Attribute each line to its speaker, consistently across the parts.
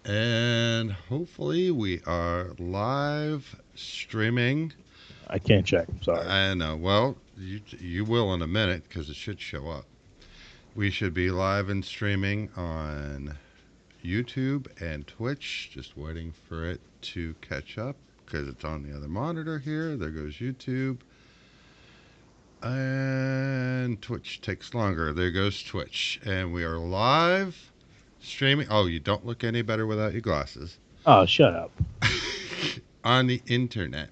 Speaker 1: And hopefully we are live streaming.
Speaker 2: I can't check. I'm sorry.
Speaker 1: I know. Well, you will in a minute because it should show up. We should be live and streaming on YouTube and Twitch. Just waiting for it to catch up because it's on the other monitor here. There goes YouTube. And Twitch takes longer. There goes Twitch. And we are live streaming. Oh, you don't look any better without your glasses.
Speaker 2: Oh, shut up.
Speaker 1: On the internet.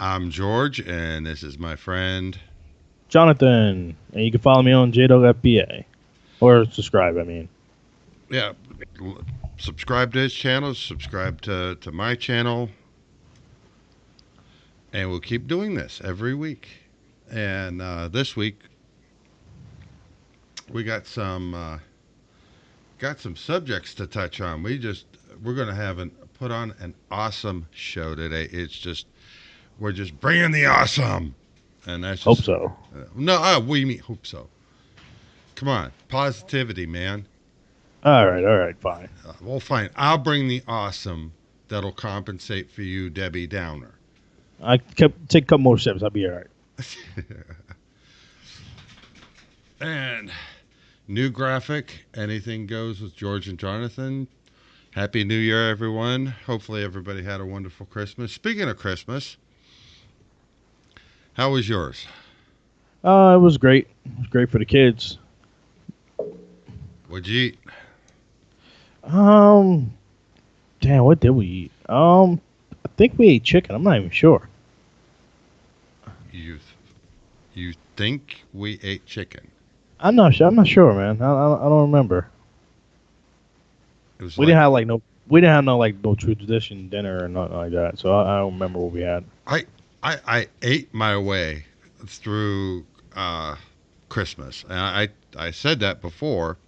Speaker 1: I'm George, and this is my friend
Speaker 2: Jonathan. And you can follow me on JDogFBA. Or subscribe, I mean.
Speaker 1: Yeah, subscribe to his channel, subscribe to my channel, and we'll keep doing this every week. And this week we got some subjects to touch on. We're gonna put on an awesome show today. We're just bringing the awesome, and that's
Speaker 2: Hope
Speaker 1: just,
Speaker 2: so.
Speaker 1: no. We mean hope so. Come on, positivity, man.
Speaker 2: All right, fine.
Speaker 1: Well, fine. I'll bring the awesome that'll compensate for you, Debbie Downer.
Speaker 2: Take a couple more steps. I'll be all right.
Speaker 1: And new graphic, anything goes with George and Jonathan. Happy New Year, everyone. Hopefully everybody had a wonderful Christmas. Speaking of Christmas, how was yours?
Speaker 2: It was great. It was great for the kids.
Speaker 1: What'd you eat?
Speaker 2: Damn, what did we eat? I think we ate chicken. I'm not even sure.
Speaker 1: You think we ate chicken?
Speaker 2: I'm not sure. I'm not sure, man. I don't remember.
Speaker 1: It was
Speaker 2: We didn't have no tradition dinner or nothing like that. So I don't remember what we had.
Speaker 1: I ate my way through Christmas. And I said that before,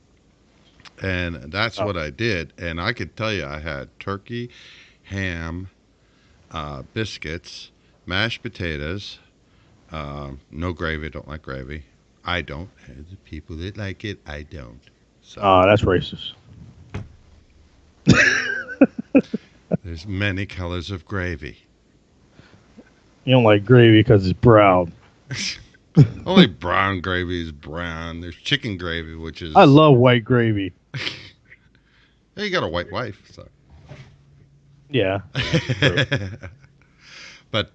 Speaker 1: and that's what I did. And I could tell you I had turkey, ham, biscuits, mashed potatoes, no gravy. Don't like gravy. I don't. The people that like it, I don't. So
Speaker 2: That's racist.
Speaker 1: there's many colors of gravy.
Speaker 2: You don't like gravy because it's brown.
Speaker 1: Only brown gravy is brown. There's chicken gravy, which is.
Speaker 2: I love white gravy.
Speaker 1: Yeah, you got a white wife, so.
Speaker 2: Yeah.
Speaker 1: But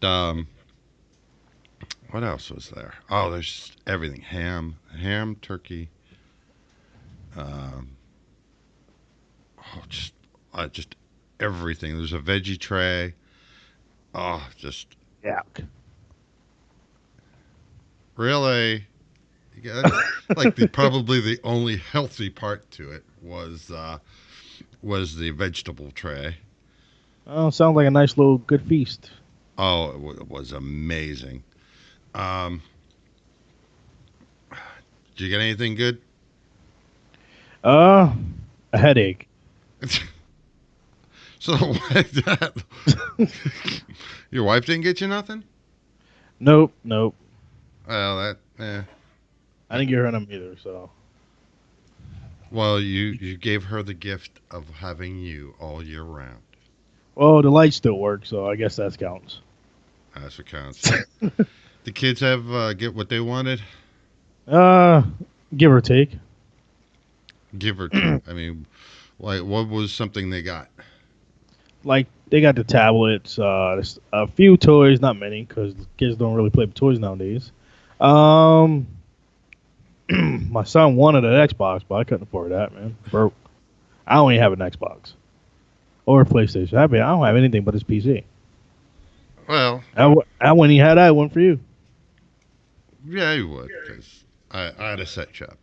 Speaker 1: what else was there? Oh, there's just everything: ham, turkey. Just everything. There's a veggie tray. Oh, just
Speaker 2: Yuck.
Speaker 1: really. Yeah, like probably the only healthy part to it was the vegetable tray.
Speaker 2: Oh, sounds like a nice little good feast.
Speaker 1: Oh, it was amazing. Um, did you get anything good?
Speaker 2: A headache.
Speaker 1: So your wife didn't get you nothing?
Speaker 2: Nope.
Speaker 1: Well,
Speaker 2: I didn't get her them either, so.
Speaker 1: Well, you gave her the gift of having you all year round.
Speaker 2: Well, the light still works, so I guess that counts.
Speaker 1: That's what counts. The kids have get what they wanted.
Speaker 2: Give or take.
Speaker 1: Give or take. I mean, like, what was something they got?
Speaker 2: Like, they got the tablets, there's a few toys, not many, because kids don't really play with toys nowadays. My son wanted an Xbox, but I couldn't afford that, man. Broke. I only have an Xbox. Or a PlayStation. I don't have anything but his PC.
Speaker 1: Well,
Speaker 2: When he had that, one for you.
Speaker 1: yeah, you would, because I had a set you up.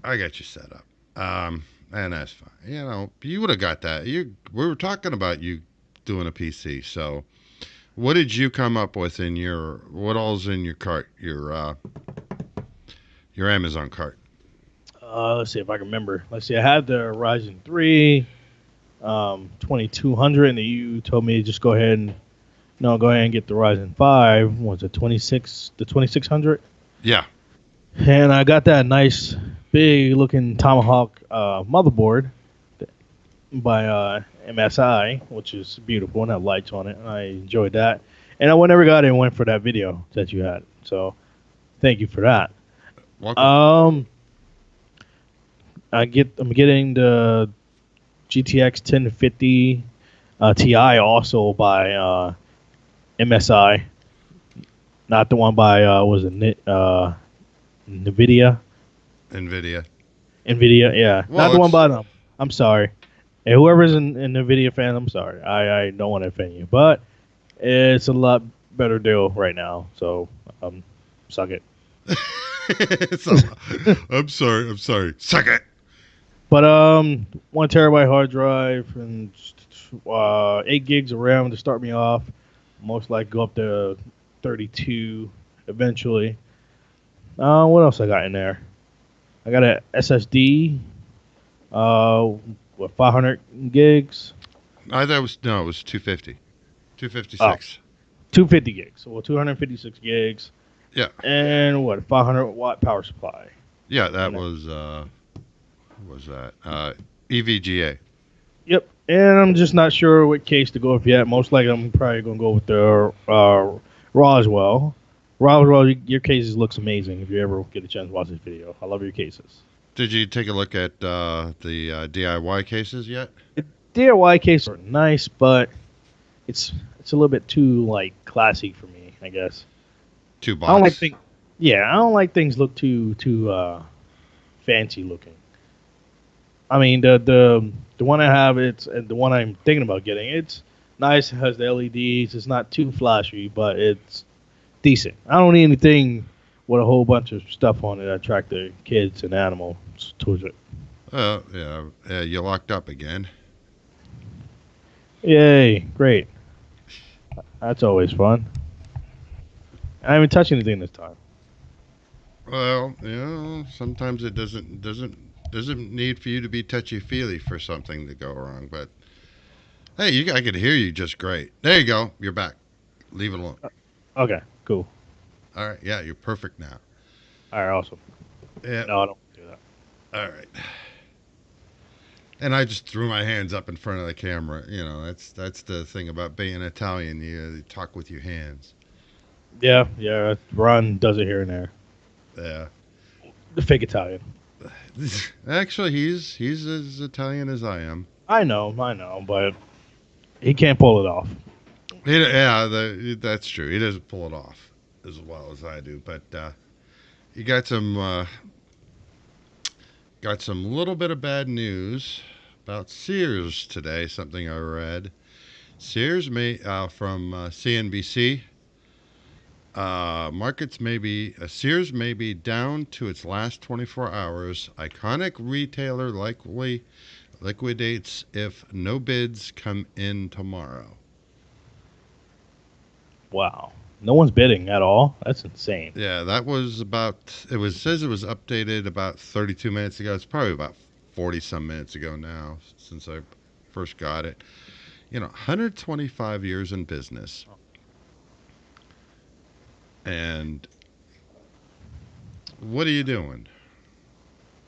Speaker 1: I got you set up. And that's fine. You know, you would have got that. We were talking about you doing a PC. So, what did you come up with what all's in your cart? Your Amazon cart.
Speaker 2: Let's see if I can remember. Let's see. I had the Ryzen 3, 2200, and you told me to just go ahead and get the Ryzen 5. Was it 2600?
Speaker 1: Yeah.
Speaker 2: And I got that nice big looking Tomahawk motherboard by MSI, which is beautiful and had lights on it. And I enjoyed that. And I never got it and went for that video that you had. So thank you for that.
Speaker 1: Welcome.
Speaker 2: Um, I'm getting the GTX 1050 Ti also by MSI, not the one by was it Nvidia?
Speaker 1: Nvidia.
Speaker 2: Nvidia, yeah, not
Speaker 1: Well,
Speaker 2: the one
Speaker 1: it's
Speaker 2: by them. I'm sorry. And whoever's an Nvidia fan, I'm sorry. I don't want to offend you, but it's a lot better deal right now. So suck it.
Speaker 1: it's a, I'm sorry. I'm sorry. Suck it.
Speaker 2: But 1 terabyte hard drive and 8 gigs of RAM to start me off. Most likely go up to 32 eventually. What else I got in there? I got a SSD. What 500 gigs?
Speaker 1: I thought it was no. It was 250.
Speaker 2: Oh,
Speaker 1: 256.
Speaker 2: 250 gigs. Well, 256 gigs.
Speaker 1: Yeah.
Speaker 2: And what 500-watt power supply.
Speaker 1: Yeah. That
Speaker 2: And
Speaker 1: was. What was that? EVGA.
Speaker 2: yep. And I'm just not sure what case to go with yet. Most likely, I'm probably gonna go with the Roswell. Roswell, your cases looks amazing. If you ever get a chance to watch this video, I love your cases.
Speaker 1: Did you take a look at the DIY cases yet?
Speaker 2: The DIY cases are nice, but it's a little bit too like classy for me, I guess.
Speaker 1: Two
Speaker 2: I don't like
Speaker 1: box.
Speaker 2: things. Yeah, I don't like things look too fancy looking. I mean the one I have, it's the one I'm thinking about getting. It's nice. It has the LEDs. It's not too flashy, but it's decent. I don't need anything with a whole bunch of stuff on it that attract the kids and animals towards it.
Speaker 1: Yeah. You locked up again.
Speaker 2: Yay! Great. That's always fun. I haven't touched anything this time.
Speaker 1: Well, sometimes it doesn't need for you to be touchy feely for something to go wrong. But hey, I could hear you just great. There you go. You're back. Leave it alone.
Speaker 2: Okay, cool.
Speaker 1: All right. Yeah, you're perfect now.
Speaker 2: All right, awesome.
Speaker 1: Yeah.
Speaker 2: No, I don't do that.
Speaker 1: All right. And I just threw my hands up in front of the camera. That's the thing about being Italian. You talk with your hands.
Speaker 2: Yeah. Ron does it here and there.
Speaker 1: Yeah.
Speaker 2: The fake Italian.
Speaker 1: Actually, he's as Italian as I am.
Speaker 2: I know, but he can't pull it off.
Speaker 1: That's true. He doesn't pull it off as well as I do. But you got some little bit of bad news about Sears today. Something I read. Sears may from CNBC. Sears may be down to its last 24 hours. Iconic retailer likely liquidates if no bids come in tomorrow.
Speaker 2: Wow. No one's bidding at all. That's insane.
Speaker 1: Yeah, that was about. Says it was updated about 32 minutes ago. It's probably about 40 some minutes ago now since I first got it. 125 years in business, and what are you doing?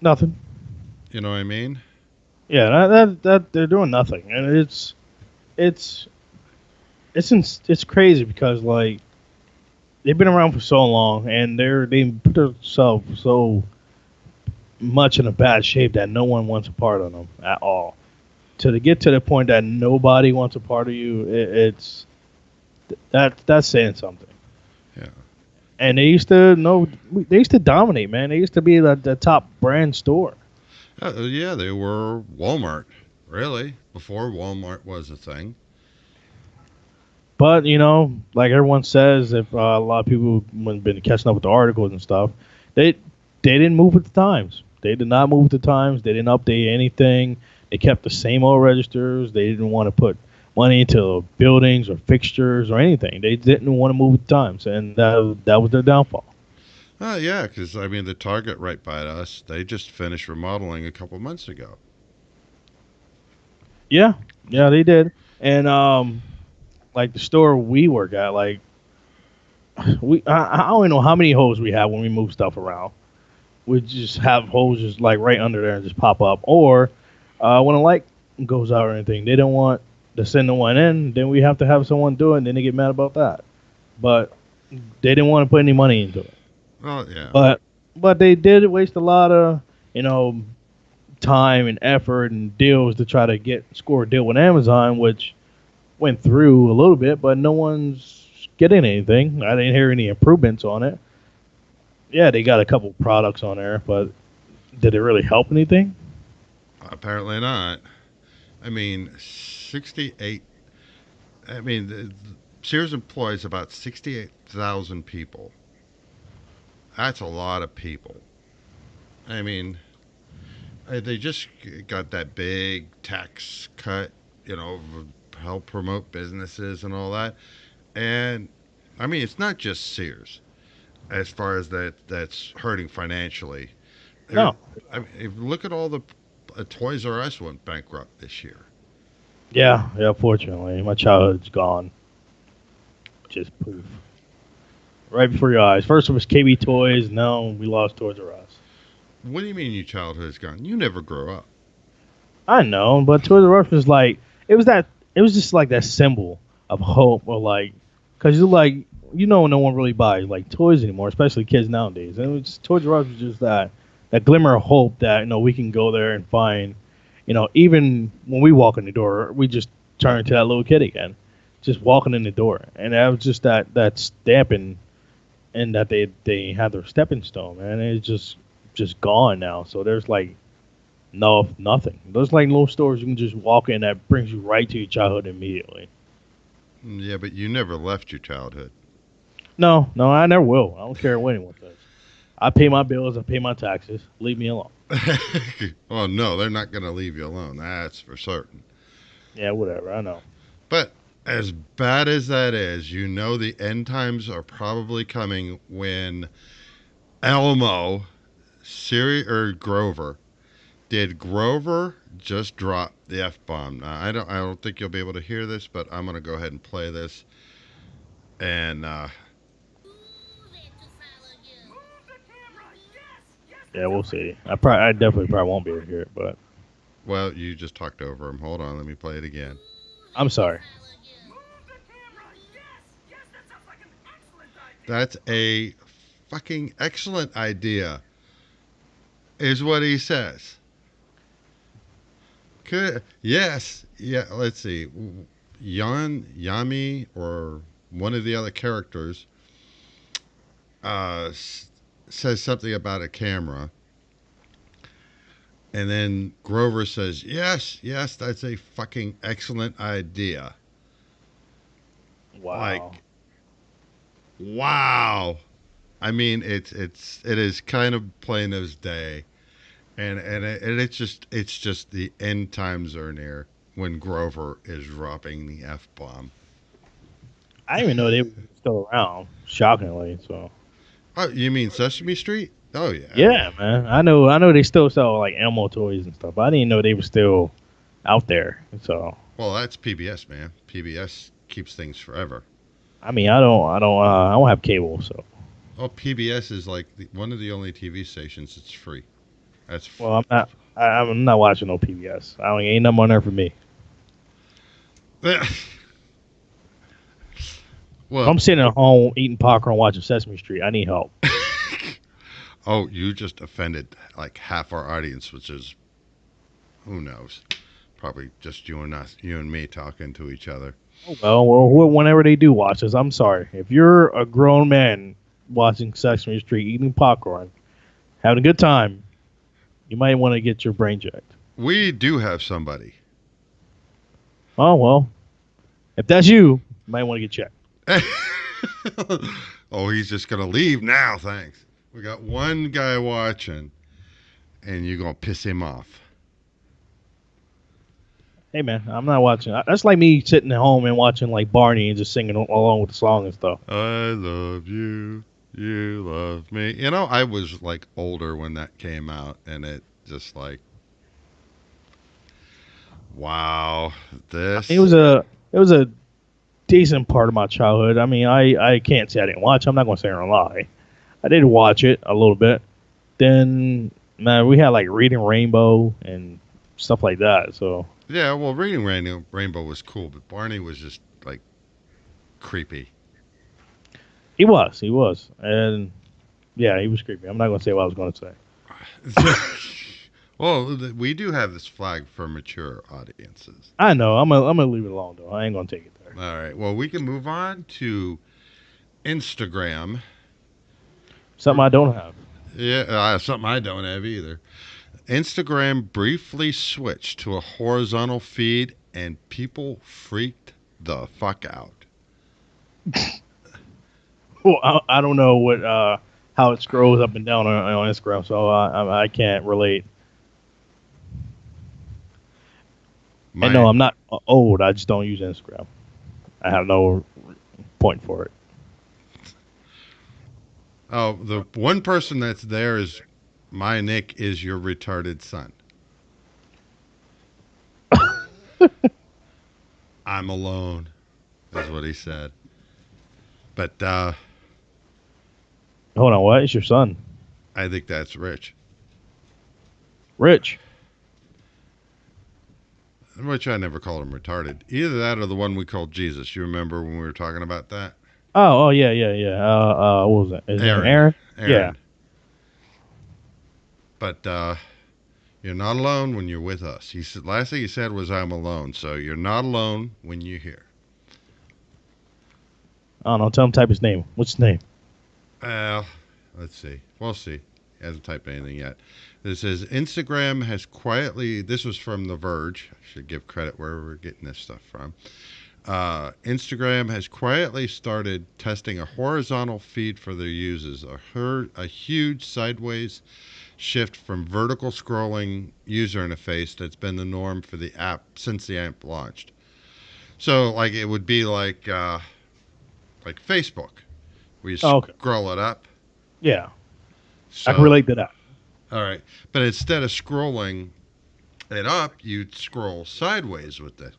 Speaker 2: Nothing.
Speaker 1: You know what I mean?
Speaker 2: Yeah, that they're doing nothing, and it's crazy because like they've been around for so long, and they put themselves so much in a bad shape that no one wants a part of them at all. To get to the point that nobody wants a part of you, that's saying something.
Speaker 1: Yeah.
Speaker 2: And they used to dominate, man. They used to be the top brand store.
Speaker 1: Yeah, they were Walmart, really, before Walmart was a thing.
Speaker 2: But like everyone says, if a lot of people have been catching up with the articles and stuff, they didn't move with the times. They did not move with the times. They didn't update anything. They kept the same old registers. They didn't want to put money into buildings or fixtures or anything. They didn't want to move with the times, and that was their downfall.
Speaker 1: Yeah, because the Target right by us, they just finished remodeling a couple months ago.
Speaker 2: Yeah, they did. And like the store we work at, like I don't even know how many holes we have when we move stuff around. We just have holes just like right under there and just pop up. Or when a light goes out or anything. They don't want to send the one in. Then we have to have someone do it. And then they get mad about that. But they didn't want to put any money into it.
Speaker 1: Well, yeah.
Speaker 2: But they did waste a lot of you know time and effort and deals to try to score a deal with Amazon, which went through a little bit, but no one's getting anything. I didn't hear any improvements on it. Yeah, they got a couple products on there, but did it really help anything?
Speaker 1: Apparently not. I mean, 68. I mean, Sears employs about 68,000 people. That's a lot of people. I mean, they just got that big tax cut, help promote businesses and all that. And I mean, it's not just Sears as far as that's hurting financially. There,
Speaker 2: No.
Speaker 1: I mean, look at all the Toys R Us went bankrupt this year.
Speaker 2: Yeah, yeah. Fortunately, my childhood's gone. Just poof. Right before your eyes. First it was KB Toys. Now we lost Toys R Us.
Speaker 1: What do you mean your childhood is gone? You never grow up.
Speaker 2: I know, but Toys R Us was like it was just like that symbol of hope, or like, cause you're like, no one really buys like toys anymore, especially kids nowadays. And it was, Toys R Us was just that glimmer of hope that we can go there and find, even when we walk in the door, we just turn into that little kid again, just walking in the door, and that was just that stamping, and that they had their stepping stone, man. It's just gone now. So there's like no, nothing. Those like little stores you can just walk in that brings you right to your childhood immediately.
Speaker 1: Yeah, but you never left your childhood.
Speaker 2: No, no, I never will. I don't care what anyone says. I pay my bills. I pay my taxes. Leave me alone.
Speaker 1: Well, no, they're not going to leave you alone. That's for certain.
Speaker 2: Yeah, whatever. I know.
Speaker 1: But as bad as that is, the end times are probably coming when Elmo, Siri, or Grover. Did Grover just drop the F bomb? Now, I don't think you'll be able to hear this, but I'm gonna go ahead and play this. And
Speaker 2: Yeah, we'll see. I definitely probably won't be able to hear it, but
Speaker 1: well, you just talked over him. Hold on, let me play it again.
Speaker 2: I'm sorry.
Speaker 1: That's a fucking excellent idea, is what he says. Could yes, yeah. Let's see, Yami, or one of the other characters says something about a camera, and then Grover says, "Yes, yes, that's a fucking excellent idea."
Speaker 2: Wow.
Speaker 1: Like, wow. I mean, it is kind of plain as day, and it's just the end times are near when Grover is dropping the F bomb.
Speaker 2: I didn't even know they were still around. Shockingly, so
Speaker 1: Oh, you mean Sesame Street? Oh yeah.
Speaker 2: yeah, man. I know. I know they still sell like Elmo toys and stuff. I didn't know they were still out there. So
Speaker 1: Well, that's PBS, man. PBS keeps things forever.
Speaker 2: I mean, I don't have cable, so
Speaker 1: Oh, PBS is like one of the only TV stations that's free. That's
Speaker 2: well, I'm not watching no PBS. I don't ain't nothing on there for me. If
Speaker 1: well,
Speaker 2: I'm sitting at home eating popcorn watching Sesame Street, I need help.
Speaker 1: oh, you just offended like half our audience, which is who knows, probably just you and us, you and me talking to each other.
Speaker 2: Whenever they do watch this, I'm sorry. If you're a grown man watching Sesame Street, eating popcorn, having a good time, you might want to get your brain checked.
Speaker 1: We do have somebody.
Speaker 2: Oh well, if that's you, you might want to get checked.
Speaker 1: Oh, he's just gonna leave now. Thanks. We got one guy watching, and you're gonna piss him off.
Speaker 2: Hey man, I'm not watching. That's like me sitting at home and watching like Barney and just singing along with the song and stuff.
Speaker 1: I love you. You love me. I was like older when that came out, and it just like, wow, this.
Speaker 2: It was a decent part of my childhood. I mean, I can't say I didn't watch. I'm not gonna say or lie. I did watch it a little bit. Then man, we had like Reading Rainbow and stuff like that. So
Speaker 1: Yeah, well, reading Rainbow was cool, but Barney was just like creepy.
Speaker 2: he was, and yeah, he was creepy. I'm not gonna say what I was gonna say.
Speaker 1: Well, we do have this flag for mature audiences.
Speaker 2: I know. I'm gonna leave it alone though. I ain't gonna take it there.
Speaker 1: All right. Well, we can move on to Instagram.
Speaker 2: Something I don't have.
Speaker 1: Yeah, something I don't have either. Instagram briefly switched to a horizontal feed, and people freaked the fuck out.
Speaker 2: Well, I don't know what how it scrolls up and down on Instagram, so I can't relate. And
Speaker 1: My
Speaker 2: no, I'm not old. I just don't use Instagram. I have no point for it.
Speaker 1: Oh, the one person that's there is my Nick is your retarded son. I'm alone, is what he said. But
Speaker 2: Hold on, what? It's your son,
Speaker 1: I think that's Rich.
Speaker 2: Rich.
Speaker 1: Which I never called him retarded. Either that or the one we called Jesus. You remember when we were talking about that?
Speaker 2: Oh, yeah, yeah, yeah. What was that? Is it
Speaker 1: Aaron.
Speaker 2: Aaron? Yeah.
Speaker 1: Aaron. But you're not alone when you're with us. He said last thing he said was I'm alone. So you're not alone when you're here.
Speaker 2: I don't know. Tell him type his name. What's his name?
Speaker 1: Well, let's see. We'll see. He hasn't typed anything yet. This says Instagram has quietly. This was from The Verge. I should give credit where we're getting this stuff from. Instagram has quietly started testing a horizontal feed for their users, a huge sideways shift from vertical scrolling user interface that's been the norm for the app since the app launched. So, like, it would be like Facebook, where you
Speaker 2: Oh, okay.
Speaker 1: scroll it up.
Speaker 2: Yeah, I can
Speaker 1: So,
Speaker 2: relate to that.
Speaker 1: all right, but instead of scrolling it up, you'd scroll sideways with it.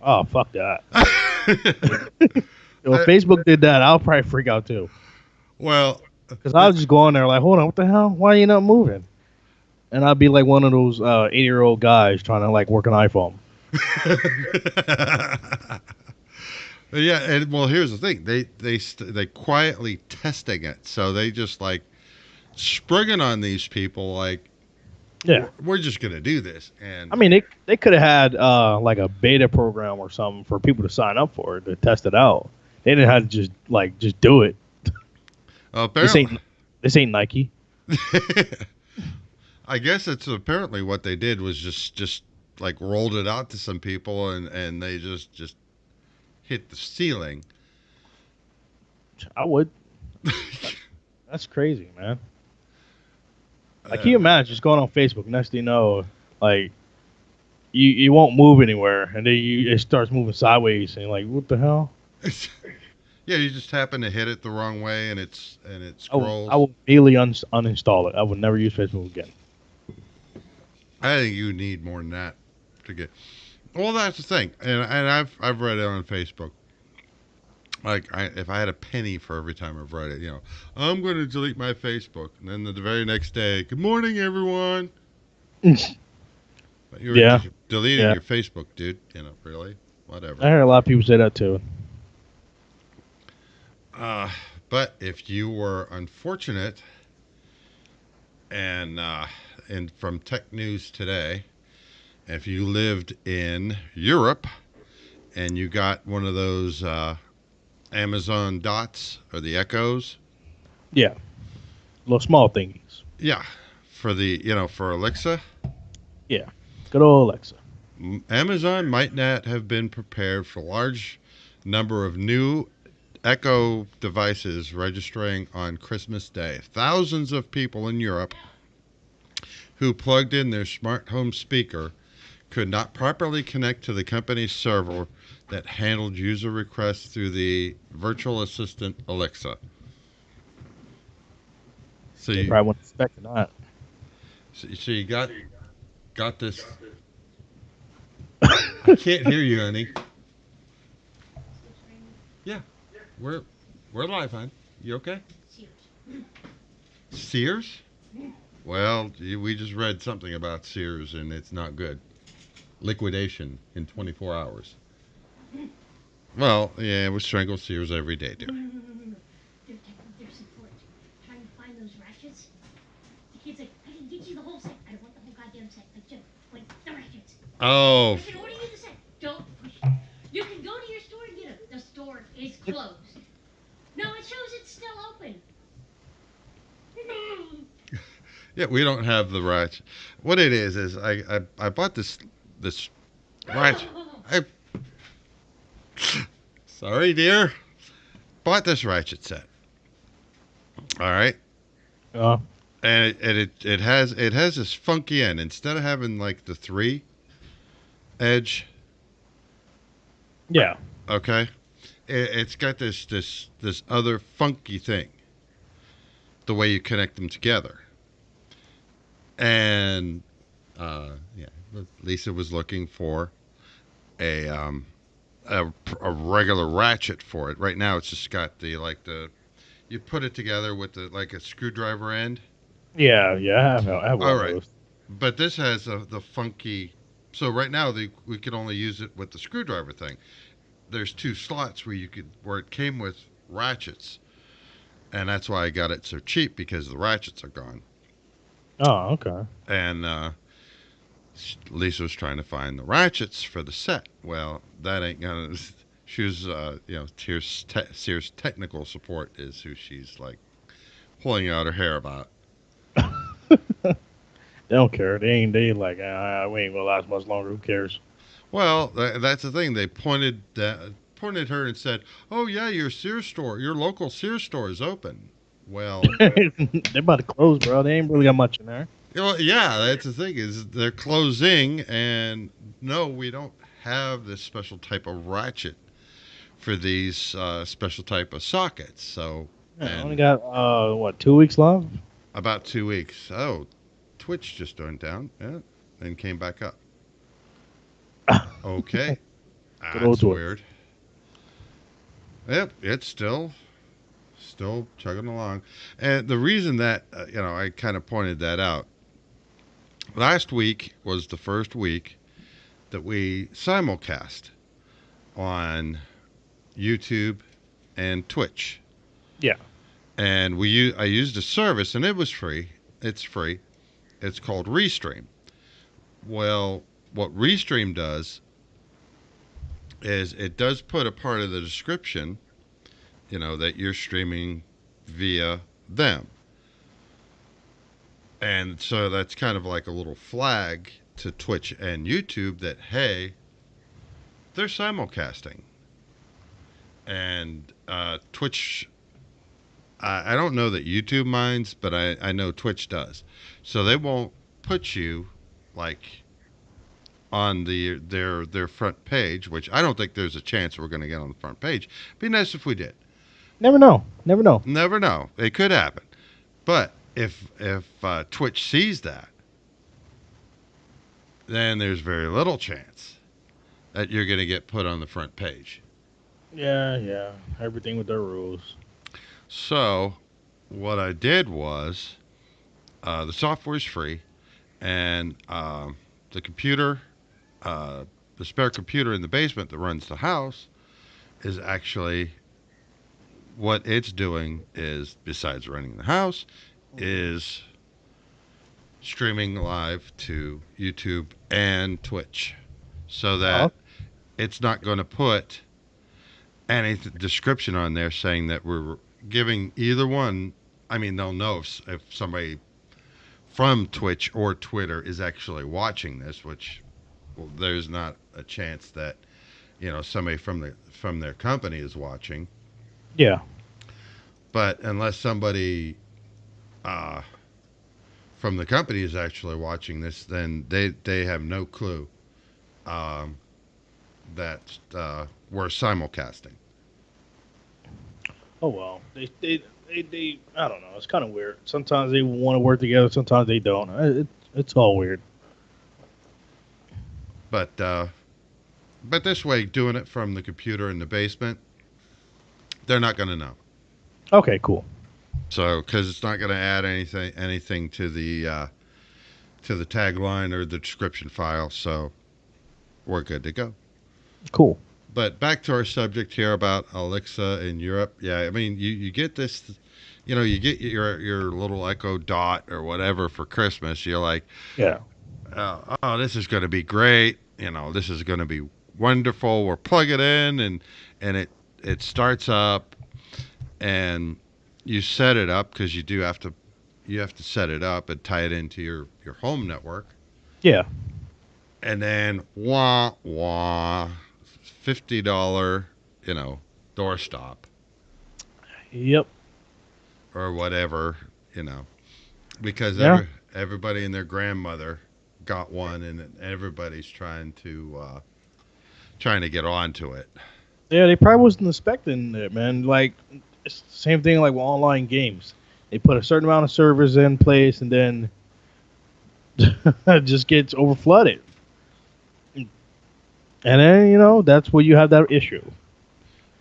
Speaker 2: Oh, fuck that. If
Speaker 1: Uh,
Speaker 2: Facebook did that, I'll probably freak out too.
Speaker 1: well,
Speaker 2: Because I'll just go on there like, hold on, what the hell? Why are you not moving? And I'd be like one of those 80-year-old guys trying to like work an iPhone.
Speaker 1: yeah, and well, here's the thing: they quietly testing it, so they just like springing on these people like
Speaker 2: Yeah.
Speaker 1: we're just gonna do this, and
Speaker 2: I mean, they could have had like a beta program or something for people to sign up for it to test it out. They didn't have to just do it. This
Speaker 1: apparently,
Speaker 2: ain't Nike.
Speaker 1: I guess it's apparently what they did was just like rolled it out to some people, and they just hit the ceiling.
Speaker 2: I would. That's crazy, man. Like,
Speaker 1: Uh,
Speaker 2: can you imagine just going on Facebook? Next thing you know, like you won't move anywhere, and then it starts moving sideways, and you're like, what the hell?
Speaker 1: yeah, you just happen to hit it the wrong way, and it
Speaker 2: I
Speaker 1: scrolls.
Speaker 2: will immediately uninstall it. I would never use Facebook again.
Speaker 1: I think you need more than that to get. Well, that's the thing, and I've read it on Facebook. Like, if I had a penny for every time I've read it, I'm going to delete my Facebook, and then the very next day, good morning, everyone. But you were
Speaker 2: Yeah.
Speaker 1: deleting
Speaker 2: Yeah.
Speaker 1: your Facebook, dude. Really,
Speaker 2: I
Speaker 1: whatever.
Speaker 2: heard a lot of people say that too.
Speaker 1: But if you were unfortunate, and from Tech News today, if you lived in Europe and you got one of those Amazon Dots or the Echoes,
Speaker 2: Yeah, little small thingies.
Speaker 1: yeah, for for Alexa,
Speaker 2: Yeah, good old Alexa.
Speaker 1: Amazon might not have been prepared for a large number of new Echo devices registering on Christmas Day. Thousands of people in Europe who plugged in their smart home speaker could not properly connect to the company's server that handled user requests through the virtual assistant Alexa. So
Speaker 2: They
Speaker 1: you,
Speaker 2: probably wouldn't expect that.
Speaker 1: so you got this. I can't hear you, honey. Yeah, we're live, hon. You okay? Sears? Well, we just read something about Sears, and it's not good. liquidation in 24 hours. Well, yeah, we strangle Sears every day, dear.
Speaker 3: No, no, no, no, no. They're support. Trying to find those ratchets. The kid's like, I can get you the whole set. I don't want the whole goddamn set. Like, just, like the ratchets.
Speaker 1: Oh,
Speaker 3: I can order you the set. Don't push. You can go to your store and get them. The store is closed. No, it shows it's still open.
Speaker 1: yeah, we don't have the ratchet. What it is I bought this ratchet. I sorry, dear. Bought this ratchet set. All right,
Speaker 2: Uh,
Speaker 1: and it has this funky end. Instead of having like the three edge,
Speaker 2: yeah.
Speaker 1: okay, it's got this other funky thing. The way you connect them together, and yeah, Lisa was looking for a um, a regular ratchet for it. Right now, it's just got the you put it together with the like a screwdriver end.
Speaker 2: Yeah, yeah. I have
Speaker 1: All
Speaker 2: one of
Speaker 1: right,
Speaker 2: those.
Speaker 1: but this has the funky. So right now, we can only use it with the screwdriver thing. There's two slots where it came with ratchets, and that's why I got it so cheap because the ratchets are gone.
Speaker 2: Oh, okay.
Speaker 1: And Lisa was trying to find the ratchets for the set. Well, that ain't gonna. She was, Sears technical support is who she's like pulling out her hair about.
Speaker 2: They don't care. They like, we ain't gonna last much longer. Who cares?
Speaker 1: Well, that's the thing. They pointed at her and said, "Oh yeah, your Sears store, your local Sears store is open." Well,
Speaker 2: They're about to close, bro. They ain't really got much in there.
Speaker 1: yeah, that's the thing is they're closing, and no, we don't have this special type of ratchet for these special type of sockets. So,
Speaker 2: Yeah, only
Speaker 1: and
Speaker 2: got what, 2 weeks left?
Speaker 1: about 2 weeks. Oh, Twitch just went down, yeah, and came back up. Okay,
Speaker 2: Good old
Speaker 1: that's
Speaker 2: Twitch.
Speaker 1: weird. Yep, it's still chugging along, and the reason that I kind of pointed that out. Last week was the first week that we simulcast on YouTube and Twitch.
Speaker 2: Yeah.
Speaker 1: And I used a service and it was free. It's free. It's called Restream. Well, what Restream does is it does put a part of the description, that you're streaming via them. And so that's kind of like a little flag to Twitch and YouTube that hey, they're simulcasting. And Twitch, I don't know that YouTube minds, but I know Twitch does. So they won't put you like on their front page, which I don't think there's a chance we're going to get on the front page. Be nice if we did.
Speaker 2: Never know. Never know.
Speaker 1: Never know. It could happen. But if Twitch sees that, then there's very little chance that you're going to get put on the front page.
Speaker 2: Yeah, yeah. Everything with their rules.
Speaker 1: So what I did was the software is free, and the computer, the spare computer in the basement that runs the house, is actually what it's doing is besides running the house is streaming live to YouTube and Twitch, so that
Speaker 2: Oh,
Speaker 1: it's not going to put any description on there saying that we're giving either one. I mean, they'll know if somebody from Twitch or Twitter is actually watching this, which there's not a chance that somebody from their company is watching.
Speaker 2: yeah.
Speaker 1: But unless somebody uh, from the company is actually watching this, then they have no clue um, that we're simulcasting.
Speaker 2: Oh well. They I don't know. It's kind of weird. Sometimes they want to work together. Sometimes they don't. It's all weird.
Speaker 1: But this way, doing it from the computer in the basement, they're not going to know.
Speaker 2: Okay, cool.
Speaker 1: So, because it's not going to add anything to the tagline or the description file. So, we're good to go.
Speaker 2: Cool.
Speaker 1: But back to our subject here about Alexa in Europe. Yeah, I mean, you get this, you get your little Echo Dot or whatever for Christmas. You're like,
Speaker 2: Yeah.
Speaker 1: oh, this is going to be great. This is going to be wonderful. We'll plug it in, and it starts up, and you set it up because you have to set it up and tie it into your home network,
Speaker 2: Yeah.
Speaker 1: and then wah wah, $50, doorstop
Speaker 2: Yep.
Speaker 1: or whatever, because
Speaker 2: Yeah.
Speaker 1: everybody and their grandmother got one, and everybody's trying to get onto it.
Speaker 2: Yeah, they probably wasn't expecting it, man. Like, it's the same thing like with online games. They put a certain amount of servers in place, and then it just gets overflooded. And then, that's where you have that issue.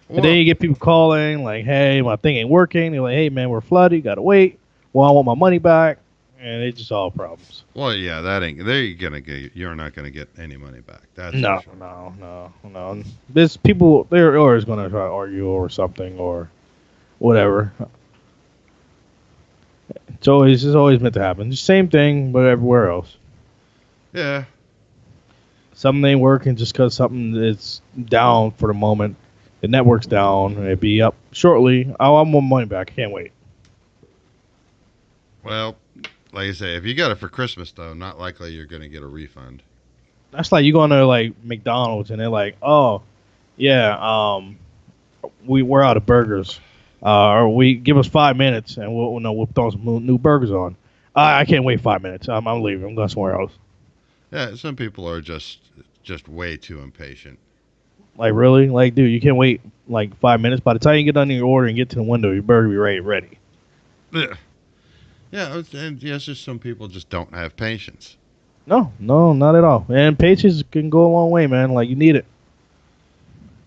Speaker 2: And then
Speaker 1: Well,
Speaker 2: you get people calling, like, hey, my thing ain't working. They're like, hey, man, we're flooded. You got to wait. Well, I want my money back. And it's just all problems.
Speaker 1: well, yeah, you're not gonna get any money back. That's for
Speaker 2: No,
Speaker 1: sure.
Speaker 2: no. There's people, they're always going to try to argue over something or whatever. It's always meant to happen. The same thing, but everywhere else.
Speaker 1: Yeah,
Speaker 2: Something ain't working just because something is down for the moment. The network's down. It'd be up shortly. I want my money back. I can't wait.
Speaker 1: well, like I say, if you got it for Christmas though, not likely you're gonna get a refund.
Speaker 2: That's like you going to like McDonald's and they're like, oh, yeah, we're out of burgers. Or we give us 5 minutes and we'll throw some new burgers on. I can't wait 5 minutes. I'm leaving. I'm going somewhere else.
Speaker 1: Yeah, some people are just way too impatient.
Speaker 2: Like really, like dude, you can't wait like 5 minutes. By the time you get done your order and get to the window, your burger will be ready.
Speaker 1: Yeah, and yes, just some people just don't have patience.
Speaker 2: No, not at all. And patience can go a long way, man. Like you need it.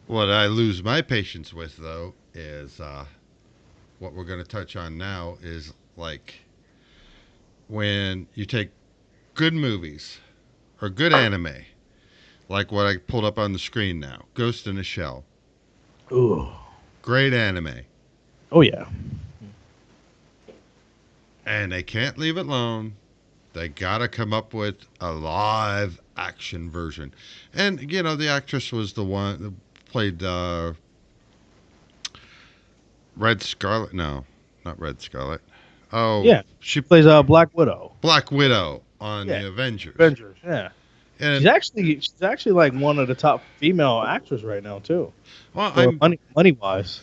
Speaker 1: What I lose my patience with though is what we're gonna touch on now is like when you take good movies or good anime, like what I pulled up on the screen now, Ghost in a Shell,
Speaker 2: Ooh.
Speaker 1: great anime.
Speaker 2: Oh yeah.
Speaker 1: And they can't leave it alone. They gotta come up with a live action version. And the actress was the one that played Red Scarlet. No, not Red Scarlet. Oh,
Speaker 2: Yeah.
Speaker 1: she
Speaker 2: Plays Black Widow.
Speaker 1: Black Widow on
Speaker 2: Yeah.
Speaker 1: the Avengers.
Speaker 2: Avengers. Yeah.
Speaker 1: And
Speaker 2: She's actually like one of the top female actors right now too.
Speaker 1: well,
Speaker 2: For money wise.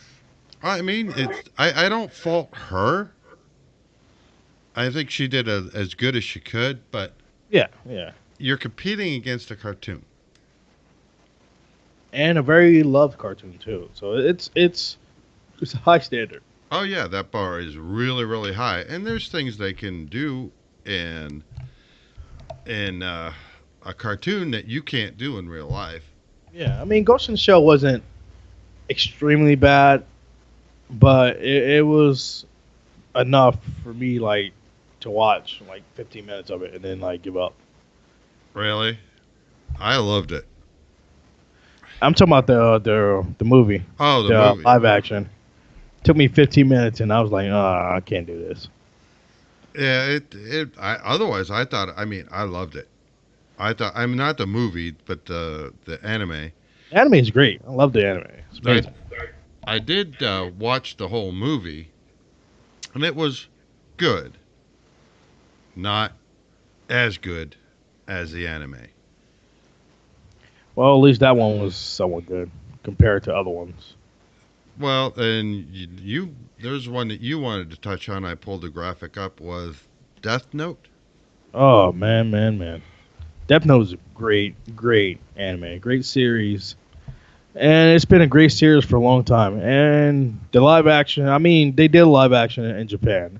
Speaker 1: I mean, I don't fault her. I think she did as good as she could, but
Speaker 2: Yeah.
Speaker 1: you're competing against a cartoon.
Speaker 2: And a very loved cartoon too. So it's a high standard.
Speaker 1: Oh yeah, that bar is really, really high, and there's things they can do in a cartoon that you can't do in real life.
Speaker 2: Yeah. I mean, Ghost in the Shell wasn't extremely bad, but it was enough for me like to watch like 15 minutes of it and then like give up.
Speaker 1: Really, I loved it.
Speaker 2: I'm talking about the movie,
Speaker 1: Oh, the
Speaker 2: the
Speaker 1: movie.
Speaker 2: live action. Took me 15 minutes and I was like, I can't do this.
Speaker 1: Yeah, otherwise I thought. I mean, I loved it. I thought. I mean, not the movie, but the anime.
Speaker 2: Anime is great. I love the anime. It's
Speaker 1: I,
Speaker 2: amazing.
Speaker 1: I did watch the whole movie, and it was good. Not as good as the anime.
Speaker 2: Well, at least that one was somewhat good compared to other ones.
Speaker 1: Well, and there's one that you wanted to touch on. I pulled the graphic up. Was Death Note?
Speaker 2: Oh man. Death Note is a great anime, great series, and it's been a great series for a long time. And the live action, I mean, they did live action in Japan,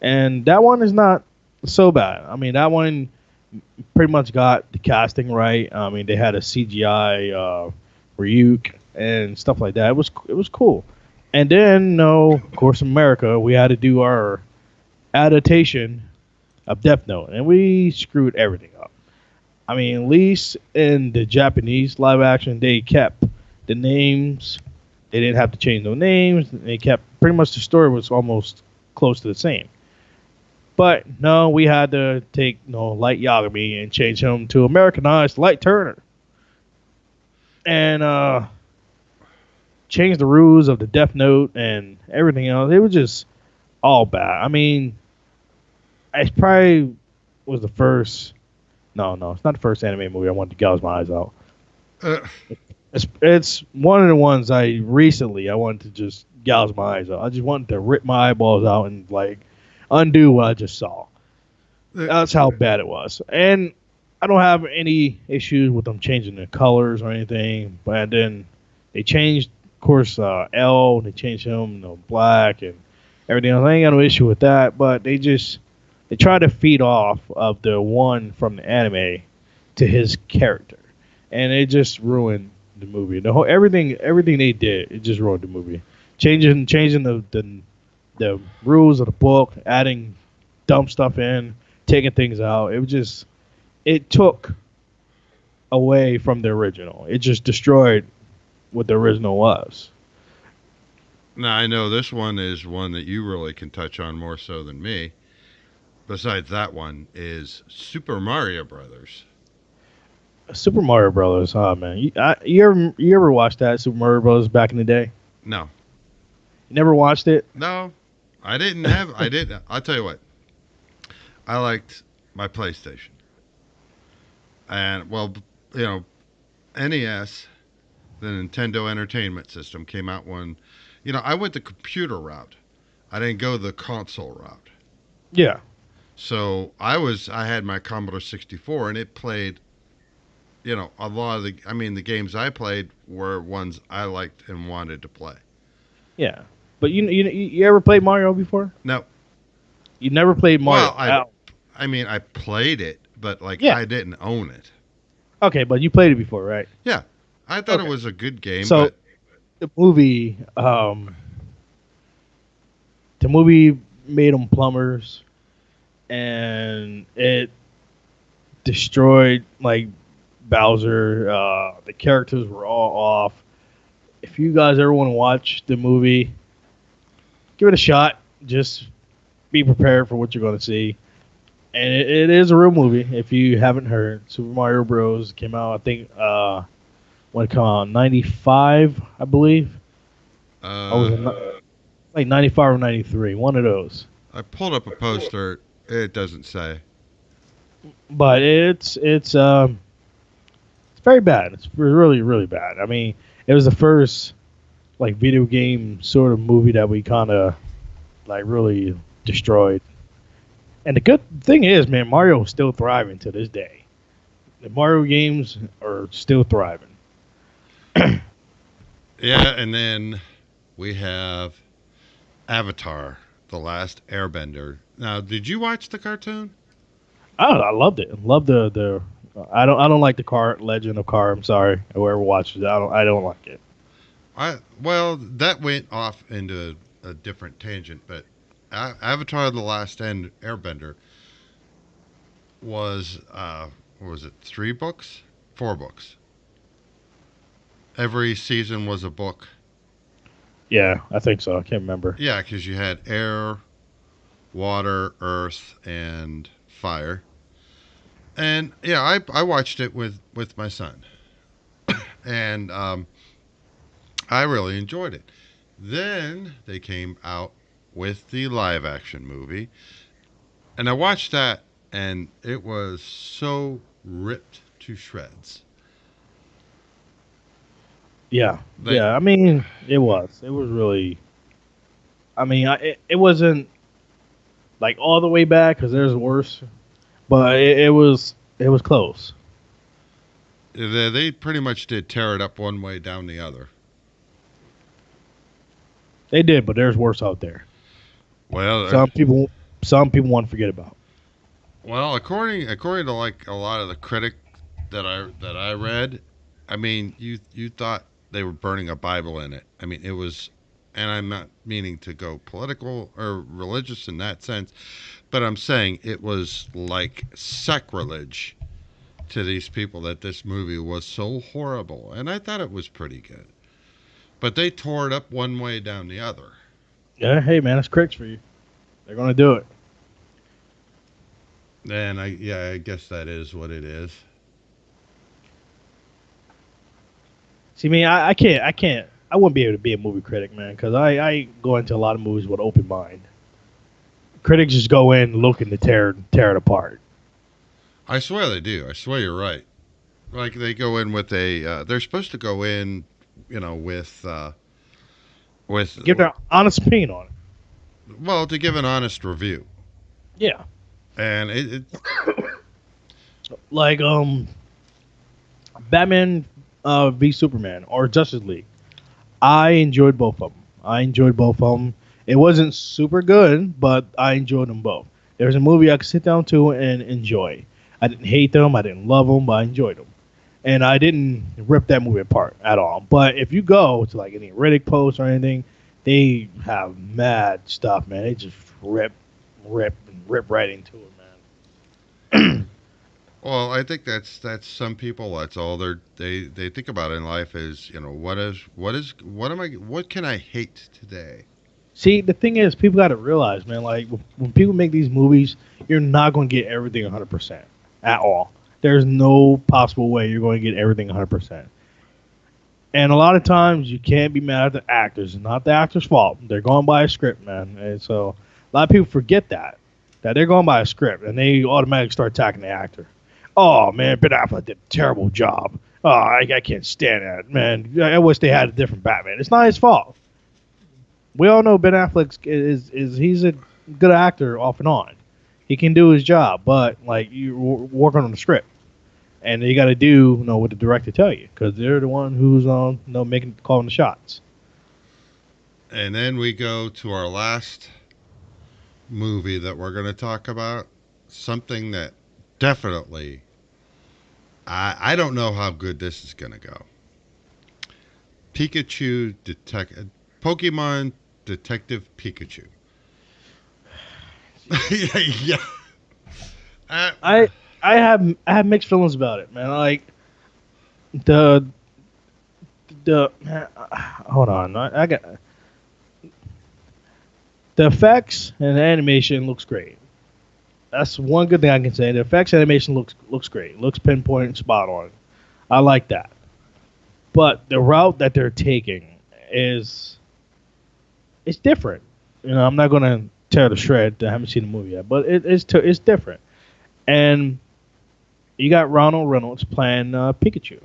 Speaker 2: and that one is not so bad. I mean, that one pretty much got the casting right. I mean, they had a CGI Ryuk and stuff like that. It was cool. And then, no, of course, in America, we had to do our adaptation of Death Note, and we screwed everything up. I mean, at least in the Japanese live action, they kept the names. They didn't have to change no names. They kept pretty much the story was almost close to the same. But no, we had to take Light Yagami and change him to Americanized Light Turner, and change the rules of the Death Note and everything else. It was just all bad. I mean, it probably was the first. No, no, it's not the first anime movie I wanted to gouge my eyes out.
Speaker 1: Uh,
Speaker 2: It's one of the ones I wanted to just gouge my eyes out. I just wanted to rip my eyeballs out and like undo what I just saw. That's how bad it was. And I don't have any issues with them changing the colors or anything. But then they changed, of course, L. They changed him, black and everything else. I ain't got no issue with that. But they try to feed off of the one from the anime to his character, and it just ruined the movie. The whole everything they did, it just ruined the movie. Changing the rules of the book, adding dumb stuff in, taking things out. It took away from the original. It just destroyed what the original was.
Speaker 1: Now I know this one is one that you really can touch on more so than me. Besides that one is Super Mario Brothers.
Speaker 2: Super Mario Brothers, oh man, you ever watched that Super Mario Brothers back in the day?
Speaker 1: No,
Speaker 2: You never watched it?
Speaker 1: no, I didn't have. I didn't. I'll tell you what. I liked my PlayStation, and well, you know, NES, the Nintendo Entertainment System, came out when, I went the computer route. I didn't go the console route.
Speaker 2: Yeah.
Speaker 1: So I had my Commodore 64, and it played, a lot of the games I played were ones I liked and wanted to play.
Speaker 2: Yeah, but you ever played Mario before?
Speaker 1: No,
Speaker 2: You never played Mario.
Speaker 1: well, I played it, but like
Speaker 2: Yeah.
Speaker 1: I didn't own it.
Speaker 2: Okay, but you played it before, right?
Speaker 1: Yeah, I thought it
Speaker 2: Okay.
Speaker 1: was a good game,
Speaker 2: So
Speaker 1: but
Speaker 2: the movie, the movie made them plumbers, and it destroyed like Bowser. The characters were all off. If you guys ever want to watch the movie, give it a shot. Just be prepared for what you're going to see. And it is a real movie. If you haven't heard, Super Mario Bros. Came out, I think, when it came out, 95, I believe. Or was it
Speaker 1: uh,
Speaker 2: like 95 or 93? One of those.
Speaker 1: I pulled up a poster. It doesn't say.
Speaker 2: But it's very bad. It's really, really bad. I mean, it was the first like video game sort of movie that we kind of like really destroyed. And the good thing is, man, Mario is still thriving to this day. The Mario games are still thriving.
Speaker 1: Yeah, and then we have Avatar: The Last Airbender. Now, did you watch the cartoon?
Speaker 2: I loved it. Loved the. I don't like the car Legend of Car. I'm sorry, whoever watches it. I don't like it.
Speaker 1: Well, that went off into a different tangent, but Avatar: The Last Airbender was what was it? 3 books, 4 books. Every season was a book.
Speaker 2: Yeah, I think so. I can't remember.
Speaker 1: Yeah, because you had air, water, earth, and fire. And yeah, I watched it with my son, and I really enjoyed it. Then they came out with the live action movie, and I watched that, and it was so ripped to shreds.
Speaker 2: Yeah,
Speaker 1: They,
Speaker 2: yeah. I mean, it was. It was really. I mean, it wasn't like all the way back because there's worse, but it was close.
Speaker 1: they pretty much did tear it up one way down the other.
Speaker 2: They did, but there's worse out there.
Speaker 1: Well,
Speaker 2: Some people want to forget about.
Speaker 1: well, according to like a lot of the critic that I read, I mean, you thought they were burning a Bible in it. I mean, it was, and I'm not meaning to go political or religious in that sense, but I'm saying it was like sacrilege to these people that this movie was so horrible, and I thought it was pretty good. But they tore it up one way down the other.
Speaker 2: Yeah, hey man, it's critics for you. They're gonna do it.
Speaker 1: And I guess that is what it is.
Speaker 2: See, me, I wouldn't be able to be a movie critic, man, because I go into a lot of movies with open mind. Critics just go in looking to tear it apart.
Speaker 1: I swear they do. I swear you're right. Like they go in with a, they're supposed to go in, with,
Speaker 2: Give their honest opinion on it.
Speaker 1: well, to give an honest review.
Speaker 2: Yeah,
Speaker 1: And
Speaker 2: like Batman v Superman or Justice League. I enjoyed both of them. It wasn't super good, but I enjoyed them both. There's a movie I could sit down to and enjoy. I didn't hate them, I didn't love them, but I enjoyed them. And I didn't rip that movie apart at all. But if you go to like any Reddit posts or anything, they have mad stuff, man. They just rip right into it, man.
Speaker 1: well, I think that's some people. That's all they think about in life is what can I hate today?
Speaker 2: See, the thing is, people got to realize, man, like when people make these movies, you're not going to get everything 100% at all. There's no possible way you're going to get everything 100%. And a lot of times you can't be mad at the actors. It's not the actor's fault. They're going by a script, man. And so a lot of people forget that they're going by a script, and they automatically start attacking the actor. Oh, man, Ben Affleck did a terrible job. Oh, I can't stand that, man. I wish they had a different Batman. It's not his fault. We all know Ben Affleck is he's a good actor off and on. He can do his job, but like you're working on the script, and you got to do what the director tell you because they're the one who's calling the shots.
Speaker 1: And then we go to our last movie that we're going to talk about. Something that definitely I don't know how good this is going to go. Pokemon Detective Pikachu. yeah.
Speaker 2: I have mixed feelings about it, man. Like the hold on, I got the effects and the animation looks great. That's one good thing I can say. The effects and animation looks great. Looks pinpoint and spot on. I like that. But the route that they're taking it's different. I'm not gonna tear the shred. I haven't seen the movie yet, but it's different. And you got Ronald Reynolds playing Pikachu.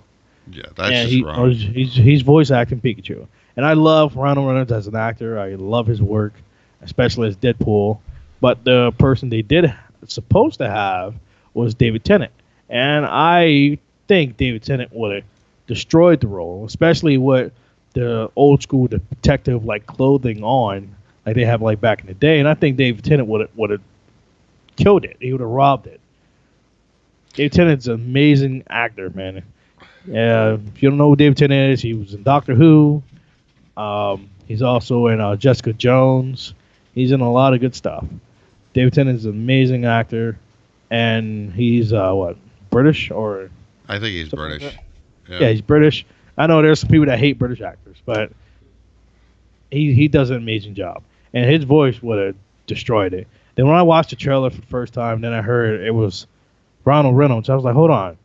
Speaker 1: Yeah, that's
Speaker 2: and
Speaker 1: just wrong.
Speaker 2: He's voice acting Pikachu, and I love Ronald Reynolds as an actor. I love his work, especially as Deadpool. But the person they did supposed to have was David Tennant, and I think David Tennant would have destroyed the role, especially with the old school detective like clothing on, like they have like back in the day. And I think David Tennant would have killed it. He would have robbed it. David Tennant's an amazing actor, man. If you don't know who David Tennant is, he was in Doctor Who. He's also in Jessica Jones. He's in a lot of good stuff. David Tennant's an amazing actor, and he's British or
Speaker 1: I think he's British.
Speaker 2: Like yeah, he's British. I know there's some people that hate British actors, but he does an amazing job, and his voice would have destroyed it. Then when I watched the trailer for the first time, then I heard it was Ronald Reynolds. I was like, hold on,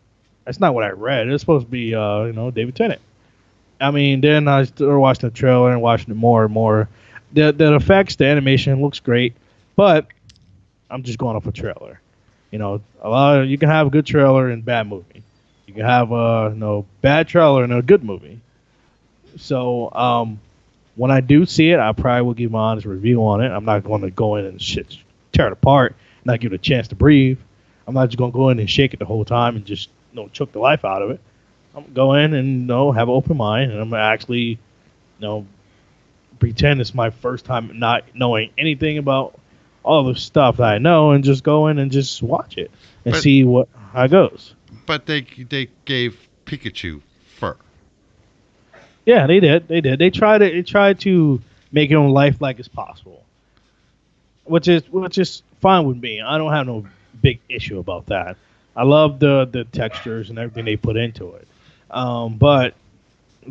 Speaker 2: that's not what I read. It's supposed to be David Tennant. I mean, then I started watching the trailer and watching it more and more. The effects, the animation looks great, but I'm just going off a trailer. You can have a good trailer and bad movie. You can have a bad trailer and a good movie. So when I do see it, I probably will give my honest review on it. I'm not going to go in and tear it apart, not give it a chance to breathe. I'm not just going to go in and shake it the whole time and just choke the life out of it. I'm going to go in and have an open mind, and I'm going to actually pretend it's my first time not knowing anything about all the stuff that I know, and just go in and just watch it and see how it goes.
Speaker 1: But they gave Pikachu fur.
Speaker 2: Yeah, they did. They tried to make it on lifelike as possible, which is fine with me. I don't have no big issue about that. I love the textures and everything they put into it. But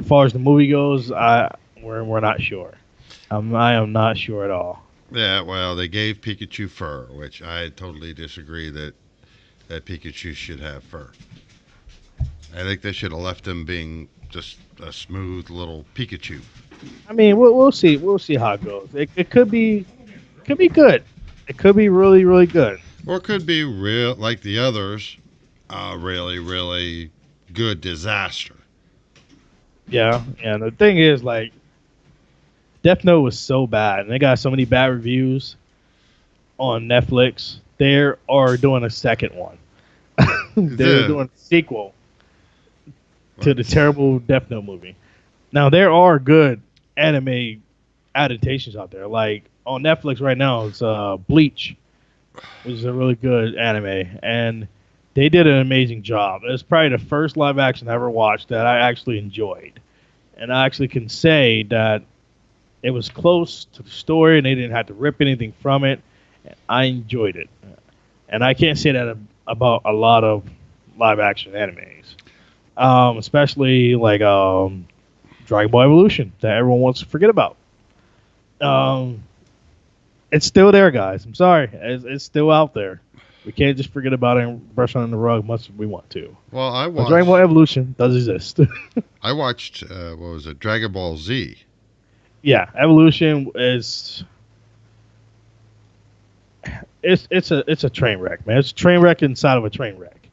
Speaker 2: as far as the movie goes, we're not sure. I am not sure at all.
Speaker 1: Yeah, well, they gave Pikachu fur, which I totally disagree that Pikachu should have fur. I think they should have left him being just a smooth little Pikachu.
Speaker 2: I mean, we'll see. We'll see how it goes. It could be good. It could be really really good.
Speaker 1: Or it could be real like the others, really, really good disaster.
Speaker 2: Yeah. And the thing is, like, Death Note was so bad, and they got so many bad reviews on Netflix. They are doing a second one. They're
Speaker 1: Yeah.
Speaker 2: doing a sequel to the terrible Death Note movie. Now there are good anime adaptations out there. Like on Netflix right now, it's Bleach, which is a really good anime, and they did an amazing job. It's probably the first live action I ever watched that I actually enjoyed, and I actually can say that it was close to the story, and they didn't have to rip anything from it. I enjoyed it, and I can't say that about a lot of live action animes, especially like Dragon Ball Evolution that everyone wants to forget about. Um, it's still there, guys. I'm sorry, it's still out there. We can't just forget about it and brush it under the rug much as we want to.
Speaker 1: Well,
Speaker 2: But Dragon Ball Evolution does exist.
Speaker 1: I watched what was it, Dragon Ball Z.
Speaker 2: Yeah, Evolution is it's a train wreck, man. It's a train wreck inside of a train wreck.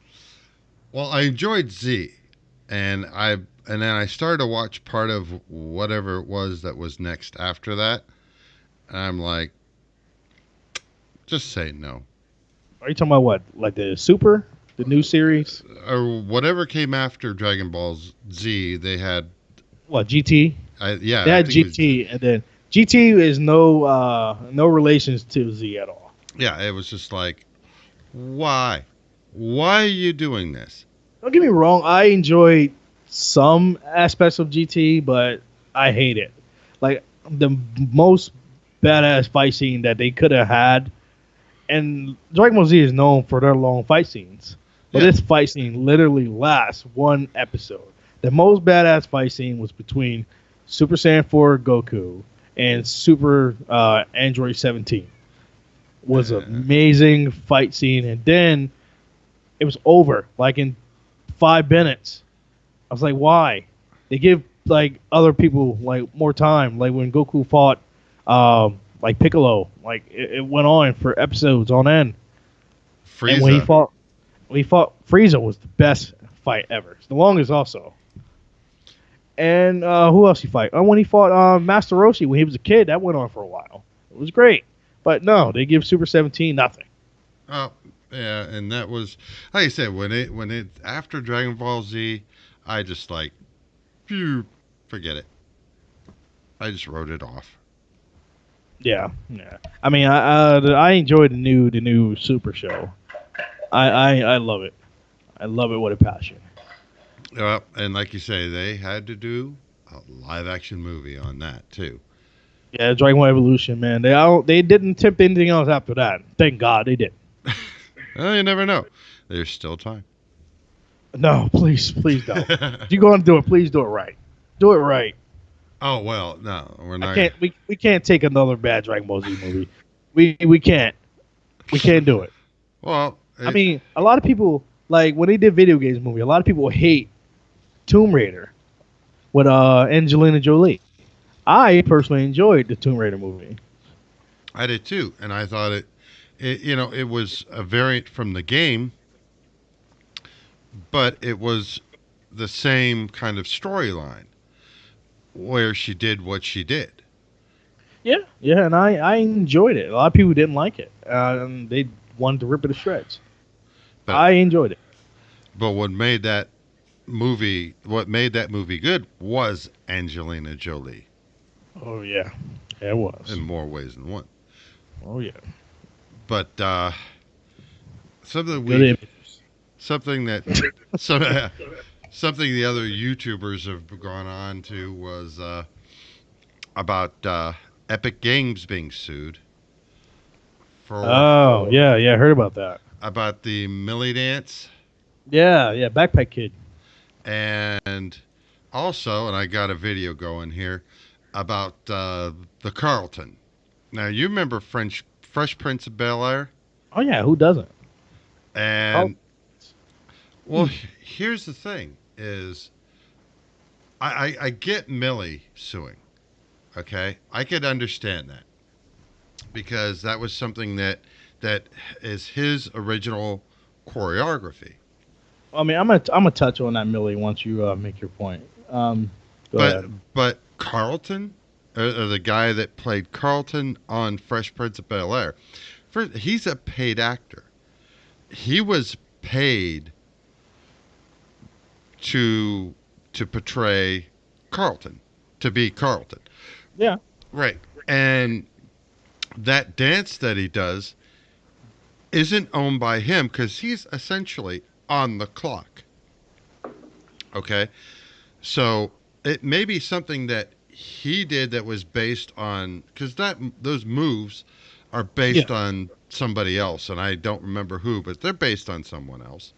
Speaker 1: Well, I enjoyed Z, and then I started to watch part of whatever it was that was next after that, and I'm like, just say no.
Speaker 2: Are you talking about what? Like the Super, the new series?
Speaker 1: Or whatever came after Dragon Ball Z, they had.
Speaker 2: What, GT?
Speaker 1: Yeah,
Speaker 2: They
Speaker 1: I
Speaker 2: had
Speaker 1: think it was,
Speaker 2: GT, and then GT is no relations to Z at all.
Speaker 1: yeah, it was just like, why? Why are you doing this?
Speaker 2: Don't get me wrong, I enjoyed some aspects of GT, but I hate it. Like the most badass fight scene that they could have had, and Dragon Ball Z is known for their long fight scenes, but
Speaker 1: Yeah.
Speaker 2: this fight scene literally lasts one episode. The most badass fight scene was between Super Saiyan 4 Goku and Super Android 17. Was an amazing fight scene, and then it was over like in 5 minutes. I was like, why? They give like other people like more time. Like when Goku fought like Piccolo, like it went on for episodes on end. And
Speaker 1: Frieza.
Speaker 2: when he fought Frieza was the best fight ever. It's the longest also. And who else he fight? When he fought Master Roshi when he was a kid, that went on for a while. It was great. But no, they give Super 17 nothing.
Speaker 1: Oh, yeah, and that was like I said when it after Dragon Ball Z, I just like, phew, forget it. I just wrote it off.
Speaker 2: Yeah, yeah. I mean, I enjoyed the new Super show. I love it. I love it with a passion.
Speaker 1: And like you say, they had to do a live action movie on that too.
Speaker 2: Yeah, Dragon Ball Evolution, man. They didn't attempt anything else after that. Thank God they did.
Speaker 1: Well, you never know. There's still time.
Speaker 2: No, please don't. If you're going to do it, please do it right. Do it right.
Speaker 1: Oh well, no, we're not.
Speaker 2: We can't take another bad Dragon Ball Z movie. We can't. We can't do it.
Speaker 1: Well,
Speaker 2: I mean, a lot of people like when they did video games movie. A lot of people hate Tomb Raider with Angelina Jolie. I personally enjoyed the Tomb Raider movie.
Speaker 1: I did too, and I thought it was a variant from the game, but it was the same kind of storyline where she did what she did.
Speaker 2: Yeah, yeah, and I enjoyed it. A lot of people didn't like it, and they wanted to rip it to shreds.
Speaker 1: But
Speaker 2: I enjoyed it.
Speaker 1: but what made that movie good was Angelina Jolie
Speaker 2: Oh yeah, yeah it was.
Speaker 1: in more ways than one.
Speaker 2: Oh yeah,
Speaker 1: But something
Speaker 2: good
Speaker 1: we
Speaker 2: images.
Speaker 1: something that some, something the other YouTubers have gone on to was about Epic Games being sued for
Speaker 2: Oh yeah, yeah, I heard about that.
Speaker 1: about the Millie dance.
Speaker 2: Yeah, yeah, Backpack Kid.
Speaker 1: And also, and I got a video going here about the Carlton. Now you remember Fresh Prince of Bel Air,
Speaker 2: Oh yeah, who doesn't? Carl.
Speaker 1: and well,
Speaker 2: Hmm.
Speaker 1: here's the thing: is I get Millie suing. Okay, I could understand that because that was something that is his original choreography.
Speaker 2: I mean, I'm gonna touch on that Millie once you make your point. Go
Speaker 1: But
Speaker 2: ahead.
Speaker 1: but Carlton, or the guy that played Carlton on Fresh Prince of Bel Air, first, he's a paid actor. He was paid to to portray Carlton, to be Carlton.
Speaker 2: Yeah,
Speaker 1: Right. And that dance that he does isn't owned by him because he's essentially on the clock. Okay. So it may be something that he did that was based on because that those moves are
Speaker 2: yeah.
Speaker 1: based on somebody else, and I don't remember who, but they're based on someone else.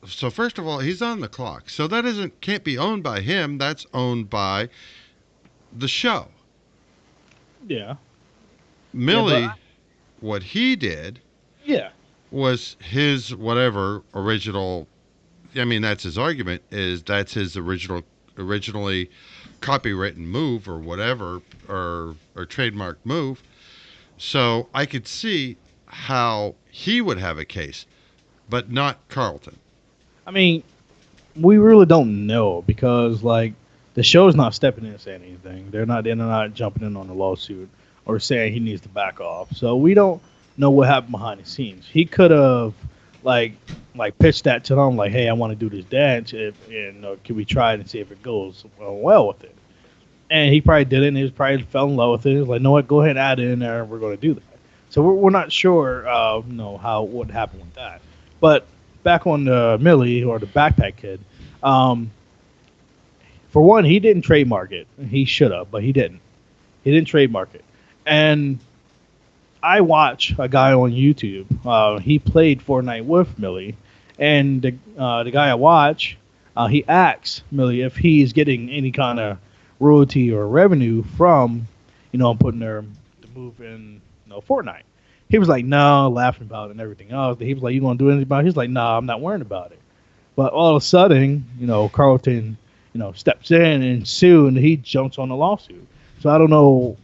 Speaker 1: So first of all, he's on the clock, so that isn't can't be owned by him. That's owned by the show.
Speaker 2: Yeah, yeah, but
Speaker 1: Millie, what he did
Speaker 2: yeah,
Speaker 1: was his whatever original. I mean, that's his argument. Is that's his originally copywritten move or whatever or trademark move. So I could see how he would have a case, but not Carlton.
Speaker 2: I mean, we really don't know because like the show's not stepping in and saying anything. They're not jumping in on the lawsuit or saying he needs to back off. So we don't know what happened behind the scenes. He could have like pitched that to them like, hey, I want to do this dance. If and can we try it and see if it goes well with it? And he probably did it. And he was probably fell in love with it. He was like, no, what? Go ahead, and add it in there. And we're going to do that. So we're not sure, how what happened with that. But back on the Millie or the Backpack Kid, um, for one, he didn't trademark it. He should have, but he didn't. He didn't trademark it. And I watch a guy on YouTube. He played Fortnite with Millie, and the guy I watch, he asks Millie if he's getting any kind of royalty or revenue from, putting the move in, Fortnite. He was like, no, laughing about it and everything else. He was like, you gonna do anything about it? He's like, no, I'm not worrying about it. But all of a sudden, Carlton, steps in and sue, and he jumps on the lawsuit. So I don't know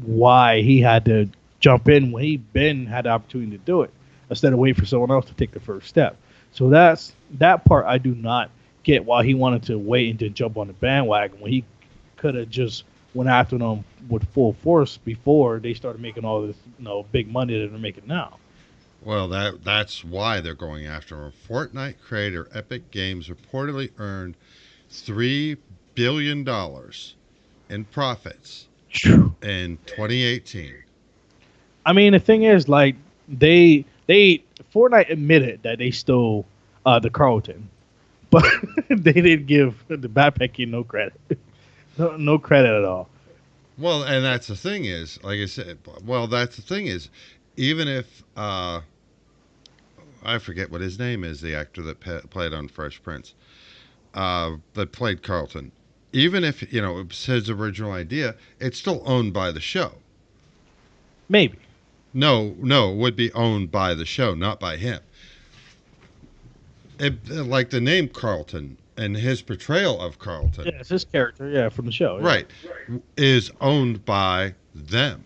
Speaker 2: why he had to jump in when he been had the opportunity to do it instead of wait for someone else to take the first step. So that part I do not get why he wanted to wait and then jump on the bandwagon when he could have just went after them with full force before they started making all this big money that they're making now.
Speaker 1: Well, that's why they're going after him. Fortnite creator Epic Games reportedly earned $3 billion in profits in 2018.
Speaker 2: I mean, the thing is, like, they Fortnite admitted that they stole the Carlton, but they didn't give the backpacking no credit, no credit at all.
Speaker 1: Well, and that's the thing is, like I said, well, that's the thing is, even if I forget what his name is, the actor that played on Fresh Prince, that played Carlton, even if it was his original idea, it's still owned by the show.
Speaker 2: Maybe.
Speaker 1: No, no, it would be owned by the show, not by him. Like the name Carlton and his portrayal of Carlton,
Speaker 2: Yeah, it's his character. Yeah, from the show. Yeah.
Speaker 1: right, is owned by them,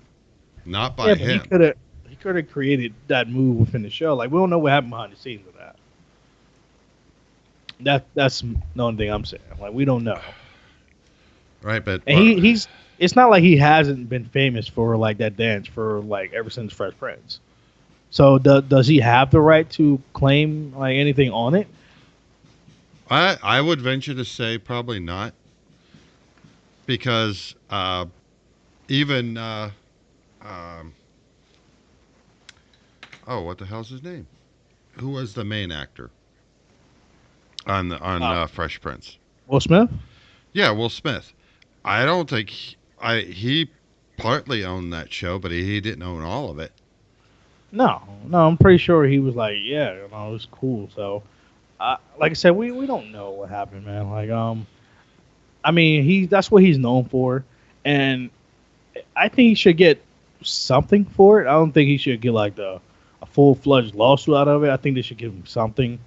Speaker 1: not by
Speaker 2: Yeah, but
Speaker 1: him.
Speaker 2: he could have created that move within the show. Like we don't know what happened behind the scenes of that. That's the only thing I'm saying. Like we don't know.
Speaker 1: Right, but
Speaker 2: And he's it's not like he hasn't been famous for like that dance for like ever since Fresh Prince. So does he have the right to claim like anything on it?
Speaker 1: I would venture to say probably not because even um, oh, what the hell's his name? Who was the main actor on
Speaker 2: Uh,
Speaker 1: Fresh Prince?
Speaker 2: Will Smith?
Speaker 1: Yeah, Will Smith. I don't think he partly owned that show, but he didn't own all of it.
Speaker 2: No, no. I'm pretty sure he was like, yeah, it was cool. So Like I said, we don't know what happened, man. I mean, that's what he's known for, and I think he should get something for it. I don't think he should get like a full fledged lawsuit out of it. I think they should give him something,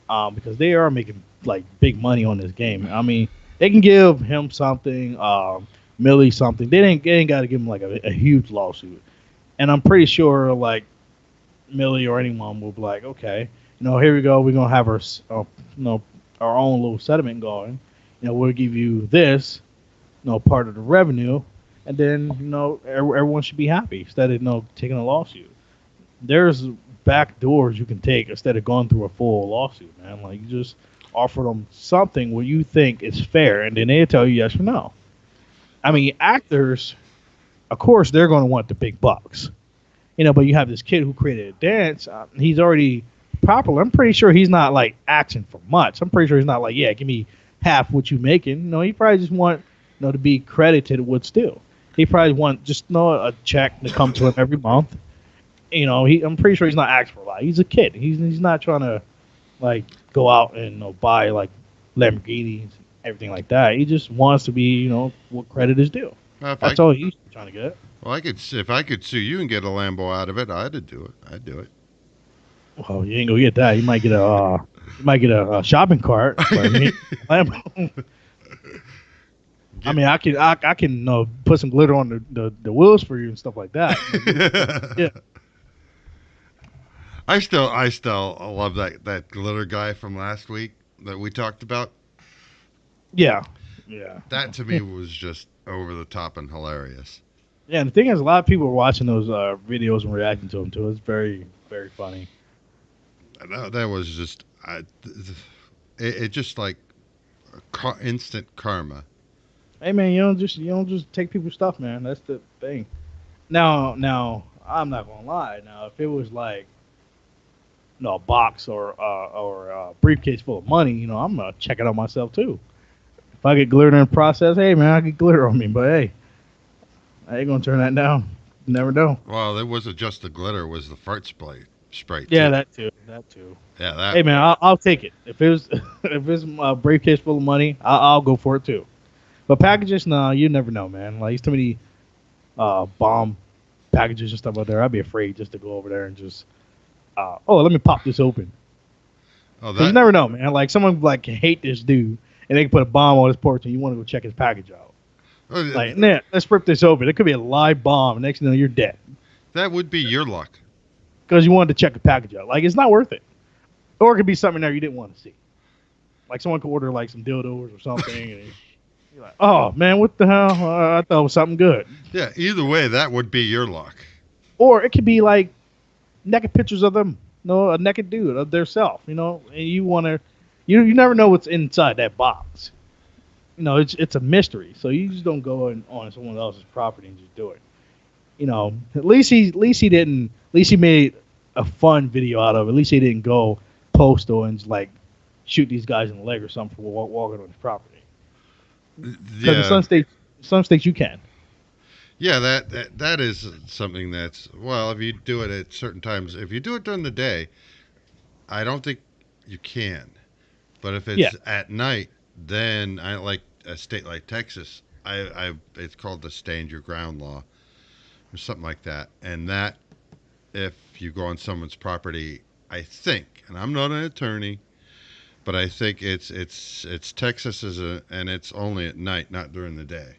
Speaker 2: because they are making like big money on this game. I mean, they can give him something, Millie something. They ain't got to give him like a huge lawsuit. And I'm pretty sure like Millie or anyone will be like, okay, here we go. We're gonna have our own little settlement going. We'll give you this, part of the revenue, and then everyone should be happy instead of taking a lawsuit. There's back doors you can take instead of going through a full lawsuit, man. Like you just offer them something where you think is fair, and then they tell you yes or no. I mean, actors, of course, they're going to want the big bucks, but you have this kid who created a dance. He's already popular. I'm pretty sure he's not like asking for much. I'm pretty sure he's not like, yeah, give me half what you making. No, he probably just want to be credited what's due. He probably want just a check to come to him every month. I'm pretty sure he's not asking for a lot. He's a kid. He's not trying to like go out and buy like Lamborghinis, everything like that. He just wants to be, what credit is due. That's all he's trying to get.
Speaker 1: Well, if I could sue you and get a Lambo out of it, I'd do it. I'd do it.
Speaker 2: Well, you ain't gonna get that. You might get a shopping cart. But you ain't a Lambo. I mean, I can put some glitter on the wheels for you and stuff like that. Yeah.
Speaker 1: I still love that glitter guy from last week that we talked about.
Speaker 2: Yeah. Yeah.
Speaker 1: That to me was just over the top and hilarious.
Speaker 2: Yeah, and the thing is, a lot of people are watching those videos and reacting to them too. It's very, very funny.
Speaker 1: That was just, it just like instant karma.
Speaker 2: Hey man, you don't just take people's stuff, man. That's the thing. Now, I'm not gonna lie. Now, if it was like, a box or a briefcase full of money, I'm gonna check it out myself too. If I get glitter in the process, hey man, I get glitter on me, but hey, I ain't gonna turn that down. You never know.
Speaker 1: Well, it wasn't just the glitter; it was the fart spray
Speaker 2: Yeah,
Speaker 1: too.
Speaker 2: that too. That too.
Speaker 1: Yeah, that.
Speaker 2: Hey man, I'll take it. If it's a briefcase full of money, I'll go for it too. But packages, no, you never know, man. Like, there's too many bomb packages and stuff out there. I'd be afraid just to go over there and just, let me pop this open.
Speaker 1: Oh,
Speaker 2: 'Cause you never know, man. Like, someone like can hate this dude, and they can put a bomb on his porch, and you want to go check his package out. Like, nah, let's rip this open. It could be a live bomb. Next thing you know, you're dead.
Speaker 1: that would be your luck.
Speaker 2: Because you wanted to check the package out. Like, it's not worth it. Or it could be something there you didn't want to see. Like, someone could order, like, some dildos or something, and you're like, oh, man, what the hell? I thought it was something good.
Speaker 1: Yeah, either way, that would be your luck.
Speaker 2: Or it could be, like, naked pictures of them. A naked dude of their self, and you want to... You never know what's inside that box. It's a mystery. So you just don't go on someone else's property and just do it. At least he didn't. At least he made a fun video out of it. At least he didn't go postal and just, like, shoot these guys in the leg or something for walking on his property. Because in some states you can.
Speaker 1: Yeah, that is something that's, well, if you do it at certain times, if you do it during the day, I don't think you can. But if it's at night, then I like a state like Texas. It's called the stand your ground law or something like that. And that, if you go on someone's property, I think, and I'm not an attorney, but I think it's Texas and it's only at night, not during the day.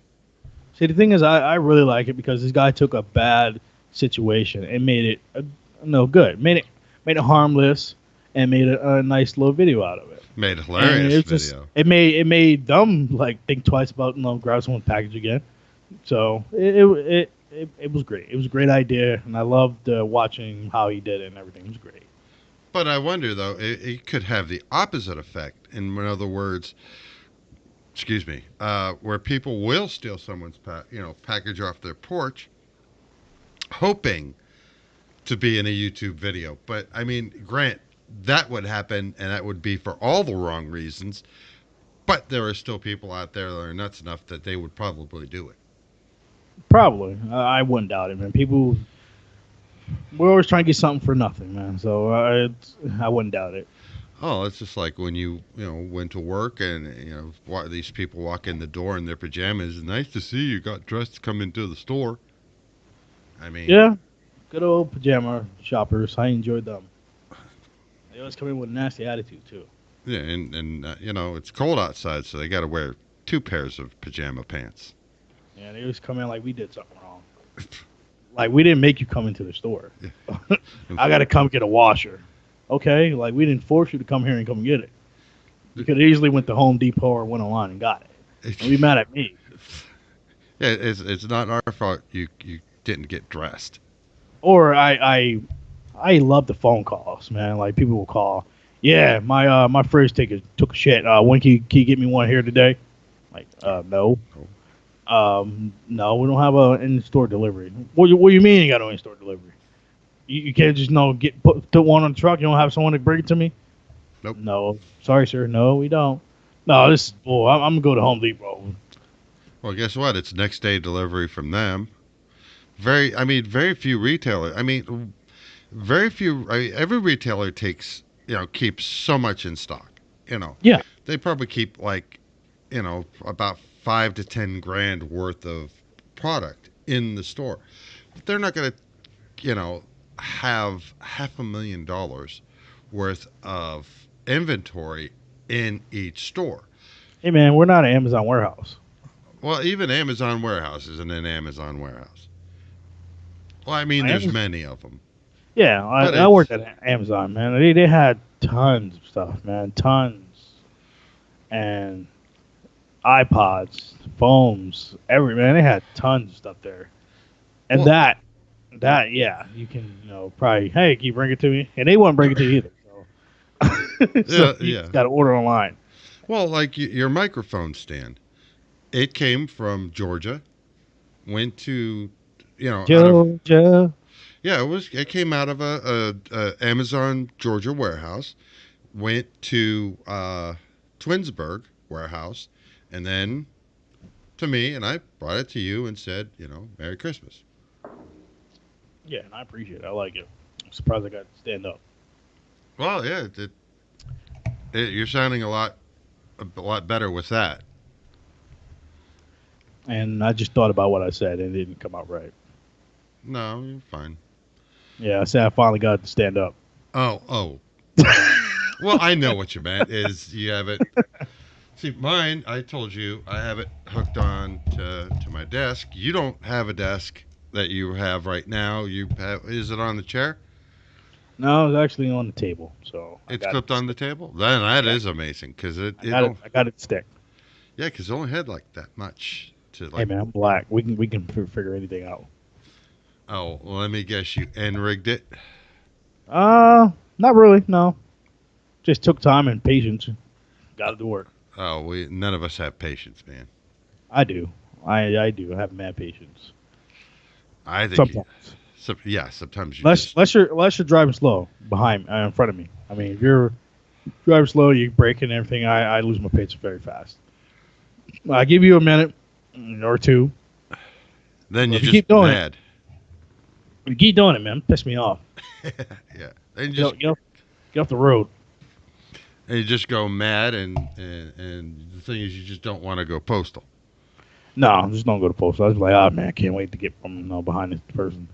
Speaker 2: See, the thing is, I really like it because this guy took a bad situation and made it good. Made it harmless and made a nice little video out of it.
Speaker 1: Made a hilarious video.
Speaker 2: It made them like think twice about grab someone's package again. So it was great. It was a great idea, and I loved watching how he did it and everything. It was great.
Speaker 1: But I wonder though, it could have the opposite effect. In other words, excuse me, where people will steal someone's package off their porch, hoping to be in a YouTube video. But I mean, Grant, that would happen, and that would be for all the wrong reasons. But there are still people out there that are nuts enough that they would probably do it.
Speaker 2: Probably, I wouldn't doubt it, man. We're always trying to get something for nothing, man. So I wouldn't doubt it.
Speaker 1: Oh, it's just like when went to work and these people walk in the door in their pajamas. Nice to see you got dressed to come into the store. I mean,
Speaker 2: Yeah, good old pajama shoppers. I enjoyed them. They always come in with a nasty attitude too.
Speaker 1: yeah, and it's cold outside, so they got to wear two pairs of pajama pants.
Speaker 2: Yeah, they always come in like we did something wrong. Like we didn't make you come into the store. I got to come get a washer. Okay, like we didn't force you to come here and come get it. You could have easily went to Home Depot or went online and got it. Don't be mad at me.
Speaker 1: Yeah, it's not our fault you didn't get dressed.
Speaker 2: Or I love the phone calls, man. Like people will call. Yeah, my fridge took a shit. When can you get me one here today? Like, no. No, we don't have a in-store delivery. What do you mean you got no in-store delivery? You can't just put one on the truck. You don't have someone to bring it to me.
Speaker 1: Nope.
Speaker 2: No, sorry, sir. No, we don't. No, this is bull. I'm gonna go to Home Depot.
Speaker 1: Well, guess what? It's next day delivery from them. Very few retailers. Very few. Every retailer keeps so much in stock.
Speaker 2: Yeah,
Speaker 1: They probably keep like, about 5 to 10 grand worth of product in the store. But they're not going to, have $500,000 worth of inventory in each store.
Speaker 2: hey man, we're not an Amazon warehouse.
Speaker 1: Well, even Amazon warehouse isn't an Amazon warehouse. Well, there's
Speaker 2: Amazon,
Speaker 1: many of them,
Speaker 2: yeah,
Speaker 1: but
Speaker 2: I worked
Speaker 1: it's
Speaker 2: at Amazon, man. They had tons of stuff, man, tons, and iPods, phones, man. They had tons of stuff there, and
Speaker 1: well,
Speaker 2: that yeah, you can probably hey, can you bring it to me? And they wouldn't bring it to you either. So, so
Speaker 1: yeah,
Speaker 2: you
Speaker 1: yeah.
Speaker 2: just got to order online.
Speaker 1: Well, like your microphone stand, it came from Georgia, went to, out of
Speaker 2: Georgia.
Speaker 1: yeah, it came out of a Amazon Georgia warehouse, went to Twinsburg warehouse, and then to me, and I brought it to you and said, Merry Christmas.
Speaker 2: Yeah, and I appreciate it. I like it. I'm surprised I got to stand up.
Speaker 1: Well, yeah, you're sounding a lot better with that.
Speaker 2: And I just thought about what I said and it didn't come out right.
Speaker 1: No, you're fine.
Speaker 2: Yeah, I said I finally got to stand up.
Speaker 1: Oh. Well, I know what you meant. Is you have it. See, mine. I told you I have it hooked on to my desk. You don't have a desk that you have right now. You have. Is it on the chair?
Speaker 2: No, it's actually on the table. So I
Speaker 1: It's
Speaker 2: got
Speaker 1: clipped
Speaker 2: it.
Speaker 1: on the table. Then that
Speaker 2: Yeah,
Speaker 1: is amazing because it
Speaker 2: I
Speaker 1: it
Speaker 2: got it.
Speaker 1: don't.
Speaker 2: I got it stick.
Speaker 1: Yeah, because it only had like that much to
Speaker 2: Hey
Speaker 1: like.
Speaker 2: man, I'm black. We can figure anything out.
Speaker 1: Oh, well, let me guess. You N rigged it.
Speaker 2: Not really. No, just took time and patience. Got to do work.
Speaker 1: Oh, we none of us have patience, man.
Speaker 2: I do. I do have mad patience.
Speaker 1: I think.
Speaker 2: Sometimes.
Speaker 1: Yeah, sometimes you
Speaker 2: Unless
Speaker 1: just.
Speaker 2: unless you're driving slow behind in front of me. I mean, if you're driving slow, you brake and everything. I lose my patience very fast. I give you a minute or two.
Speaker 1: Then
Speaker 2: But
Speaker 1: you're
Speaker 2: if you
Speaker 1: just
Speaker 2: keep doing it,
Speaker 1: mad.
Speaker 2: you keep doing it, man. Piss me off.
Speaker 1: Yeah. Then you
Speaker 2: Get
Speaker 1: just
Speaker 2: off, get off the road.
Speaker 1: and you just go mad, and the thing is, you just don't want to go postal.
Speaker 2: No, just don't go to post. I was like, oh man, I can't wait to get from behind this person.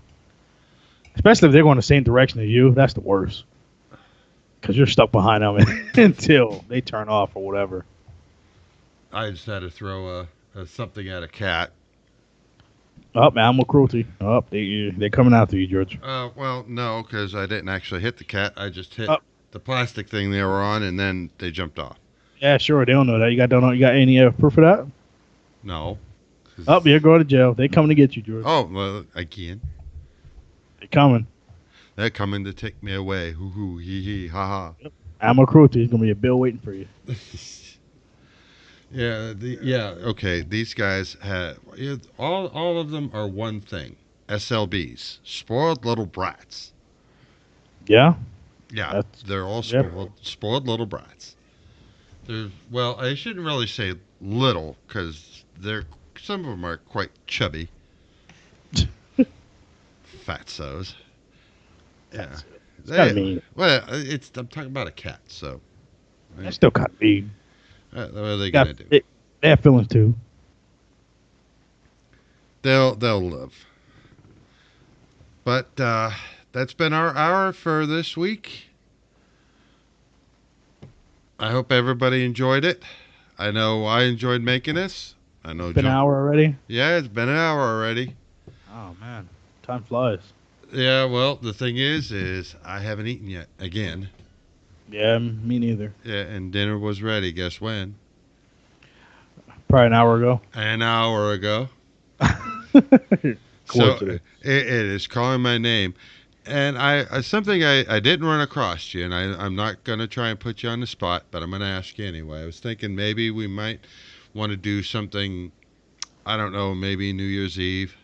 Speaker 2: Especially if they're going the same direction as you. That's the worst. Because you're stuck behind them until they turn off or whatever.
Speaker 1: I just had to throw something at a cat.
Speaker 2: Oh, animal cruelty. Oh, they're coming after you, George.
Speaker 1: Well, no, because I didn't actually hit the cat. I just hit
Speaker 2: Oh,
Speaker 1: the plastic thing they were on, and then they jumped off.
Speaker 2: yeah, sure. They don't know that. Don't know. You got any proof of that?
Speaker 1: No. 'Cause-
Speaker 2: Oh, you're going to jail. They coming to get you, George.
Speaker 1: Oh, well, again.
Speaker 2: They coming.
Speaker 1: They're coming to take me away. Hoo hoo, hee hee, ha
Speaker 2: Animal cruelty is going to be a bill waiting for you.
Speaker 1: ha. Yeah. Okay. These guys had all of them are one thing. SLBs, spoiled little brats.
Speaker 2: Yeah?
Speaker 1: Yeah,
Speaker 2: That's,
Speaker 1: they're all
Speaker 2: yep.
Speaker 1: spoiled little brats. Well, I shouldn't really say little because some of them are quite chubby, fatsos. Yeah,
Speaker 2: It's kind of mean.
Speaker 1: well, I'm talking about a cat, so
Speaker 2: They still kind of be.
Speaker 1: What are they
Speaker 2: Got,
Speaker 1: gonna do?
Speaker 2: they have feelings too.
Speaker 1: They'll live. But that's been our hour for this week. I hope everybody enjoyed it. I know I enjoyed making this. I know
Speaker 2: It's been an
Speaker 1: John.
Speaker 2: hour already.
Speaker 1: Yeah, it's been an hour already.
Speaker 2: Oh man, time flies.
Speaker 1: Yeah, well, the thing is I haven't eaten yet. Again.
Speaker 2: Yeah, me neither.
Speaker 1: Yeah, and dinner was ready. Guess when?
Speaker 2: Probably an hour ago.
Speaker 1: An hour ago. So
Speaker 2: Coincidence.
Speaker 1: it is calling my name. And something I didn't run across you, and I'm not going to try and put you on the spot, but I'm going to ask you anyway. I was thinking maybe we might want to do something, I don't know, maybe New Year's Eve.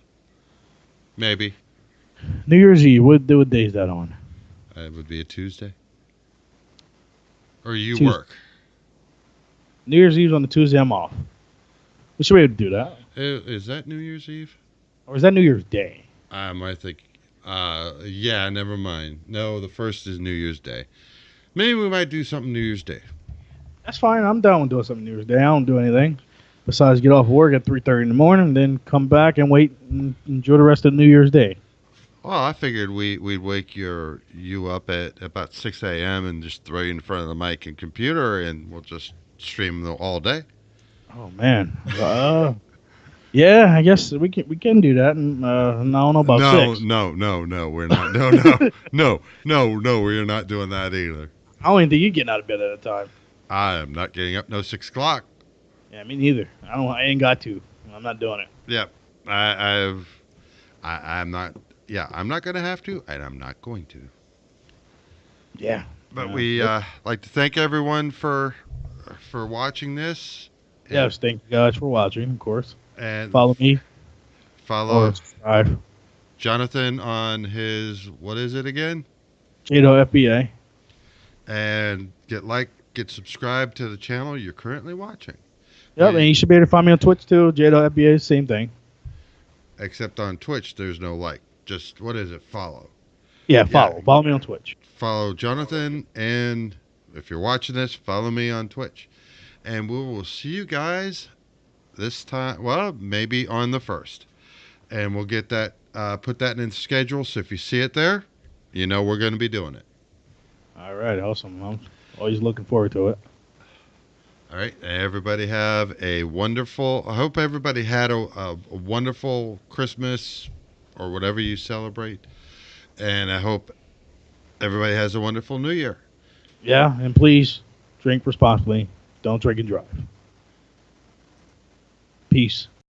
Speaker 1: Maybe.
Speaker 2: New Year's Eve. What day is that on?
Speaker 1: It would be a Tuesday. Or you
Speaker 2: Tuesday.
Speaker 1: work.
Speaker 2: New Year's Eve's on the Tuesday. I'm off. We should be able to do that.
Speaker 1: Is that New Year's Eve?
Speaker 2: Or is that New Year's Day?
Speaker 1: I might think. Yeah, never mind. No, the first is New Year's Day. Maybe we might do something New Year's Day.
Speaker 2: That's fine. I'm down with doing something New Year's Day. I don't do anything besides get off work at 3:30 in the morning, then come back and wait and enjoy the rest of New Year's Day.
Speaker 1: Well, I figured we'd wake you up at about 6 a.m. and just throw you in front of the mic and computer, and we'll just stream them all day.
Speaker 2: Oh man. Yeah, I guess we can do that. And I don't know about
Speaker 1: No,
Speaker 2: 6.
Speaker 1: no, we're not. No, we're not doing that either.
Speaker 2: I don't even think you're getting out of bed at a time.
Speaker 1: I am not getting up. No 6 o'clock.
Speaker 2: Yeah, me neither. I ain't got to. I'm not doing it.
Speaker 1: Yep. I'm not. Yeah, I'm not going to have to, and I'm not going to.
Speaker 2: Yeah.
Speaker 1: But we like to thank everyone for watching this.
Speaker 2: Yes, thank you guys for watching, of course.
Speaker 1: And
Speaker 2: Follow me
Speaker 1: follow
Speaker 2: or subscribe.
Speaker 1: Jonathan on his, what is it again?
Speaker 2: Jado FBA.
Speaker 1: And get subscribed to the channel you're currently watching.
Speaker 2: Yep,
Speaker 1: Yeah.
Speaker 2: and you should be able to find me on Twitch too. Jado FBA, same thing.
Speaker 1: Except on Twitch, there's no like. Just, what is it? Follow.
Speaker 2: Yeah, follow. Follow me on Twitch.
Speaker 1: Follow Jonathan, and if you're watching this, follow me on Twitch. And we will see you guys this time, well, maybe on the 1st. And we'll get that, put that in the schedule, so if you see it there, you know we're going to be doing it.
Speaker 2: All right, awesome. I'm always looking forward to it.
Speaker 1: All right, everybody have a wonderful, I hope everybody had a wonderful Christmas or whatever you celebrate. And I hope everybody has a wonderful New Year.
Speaker 2: Yeah, and please drink responsibly. Don't drink and drive. Peace.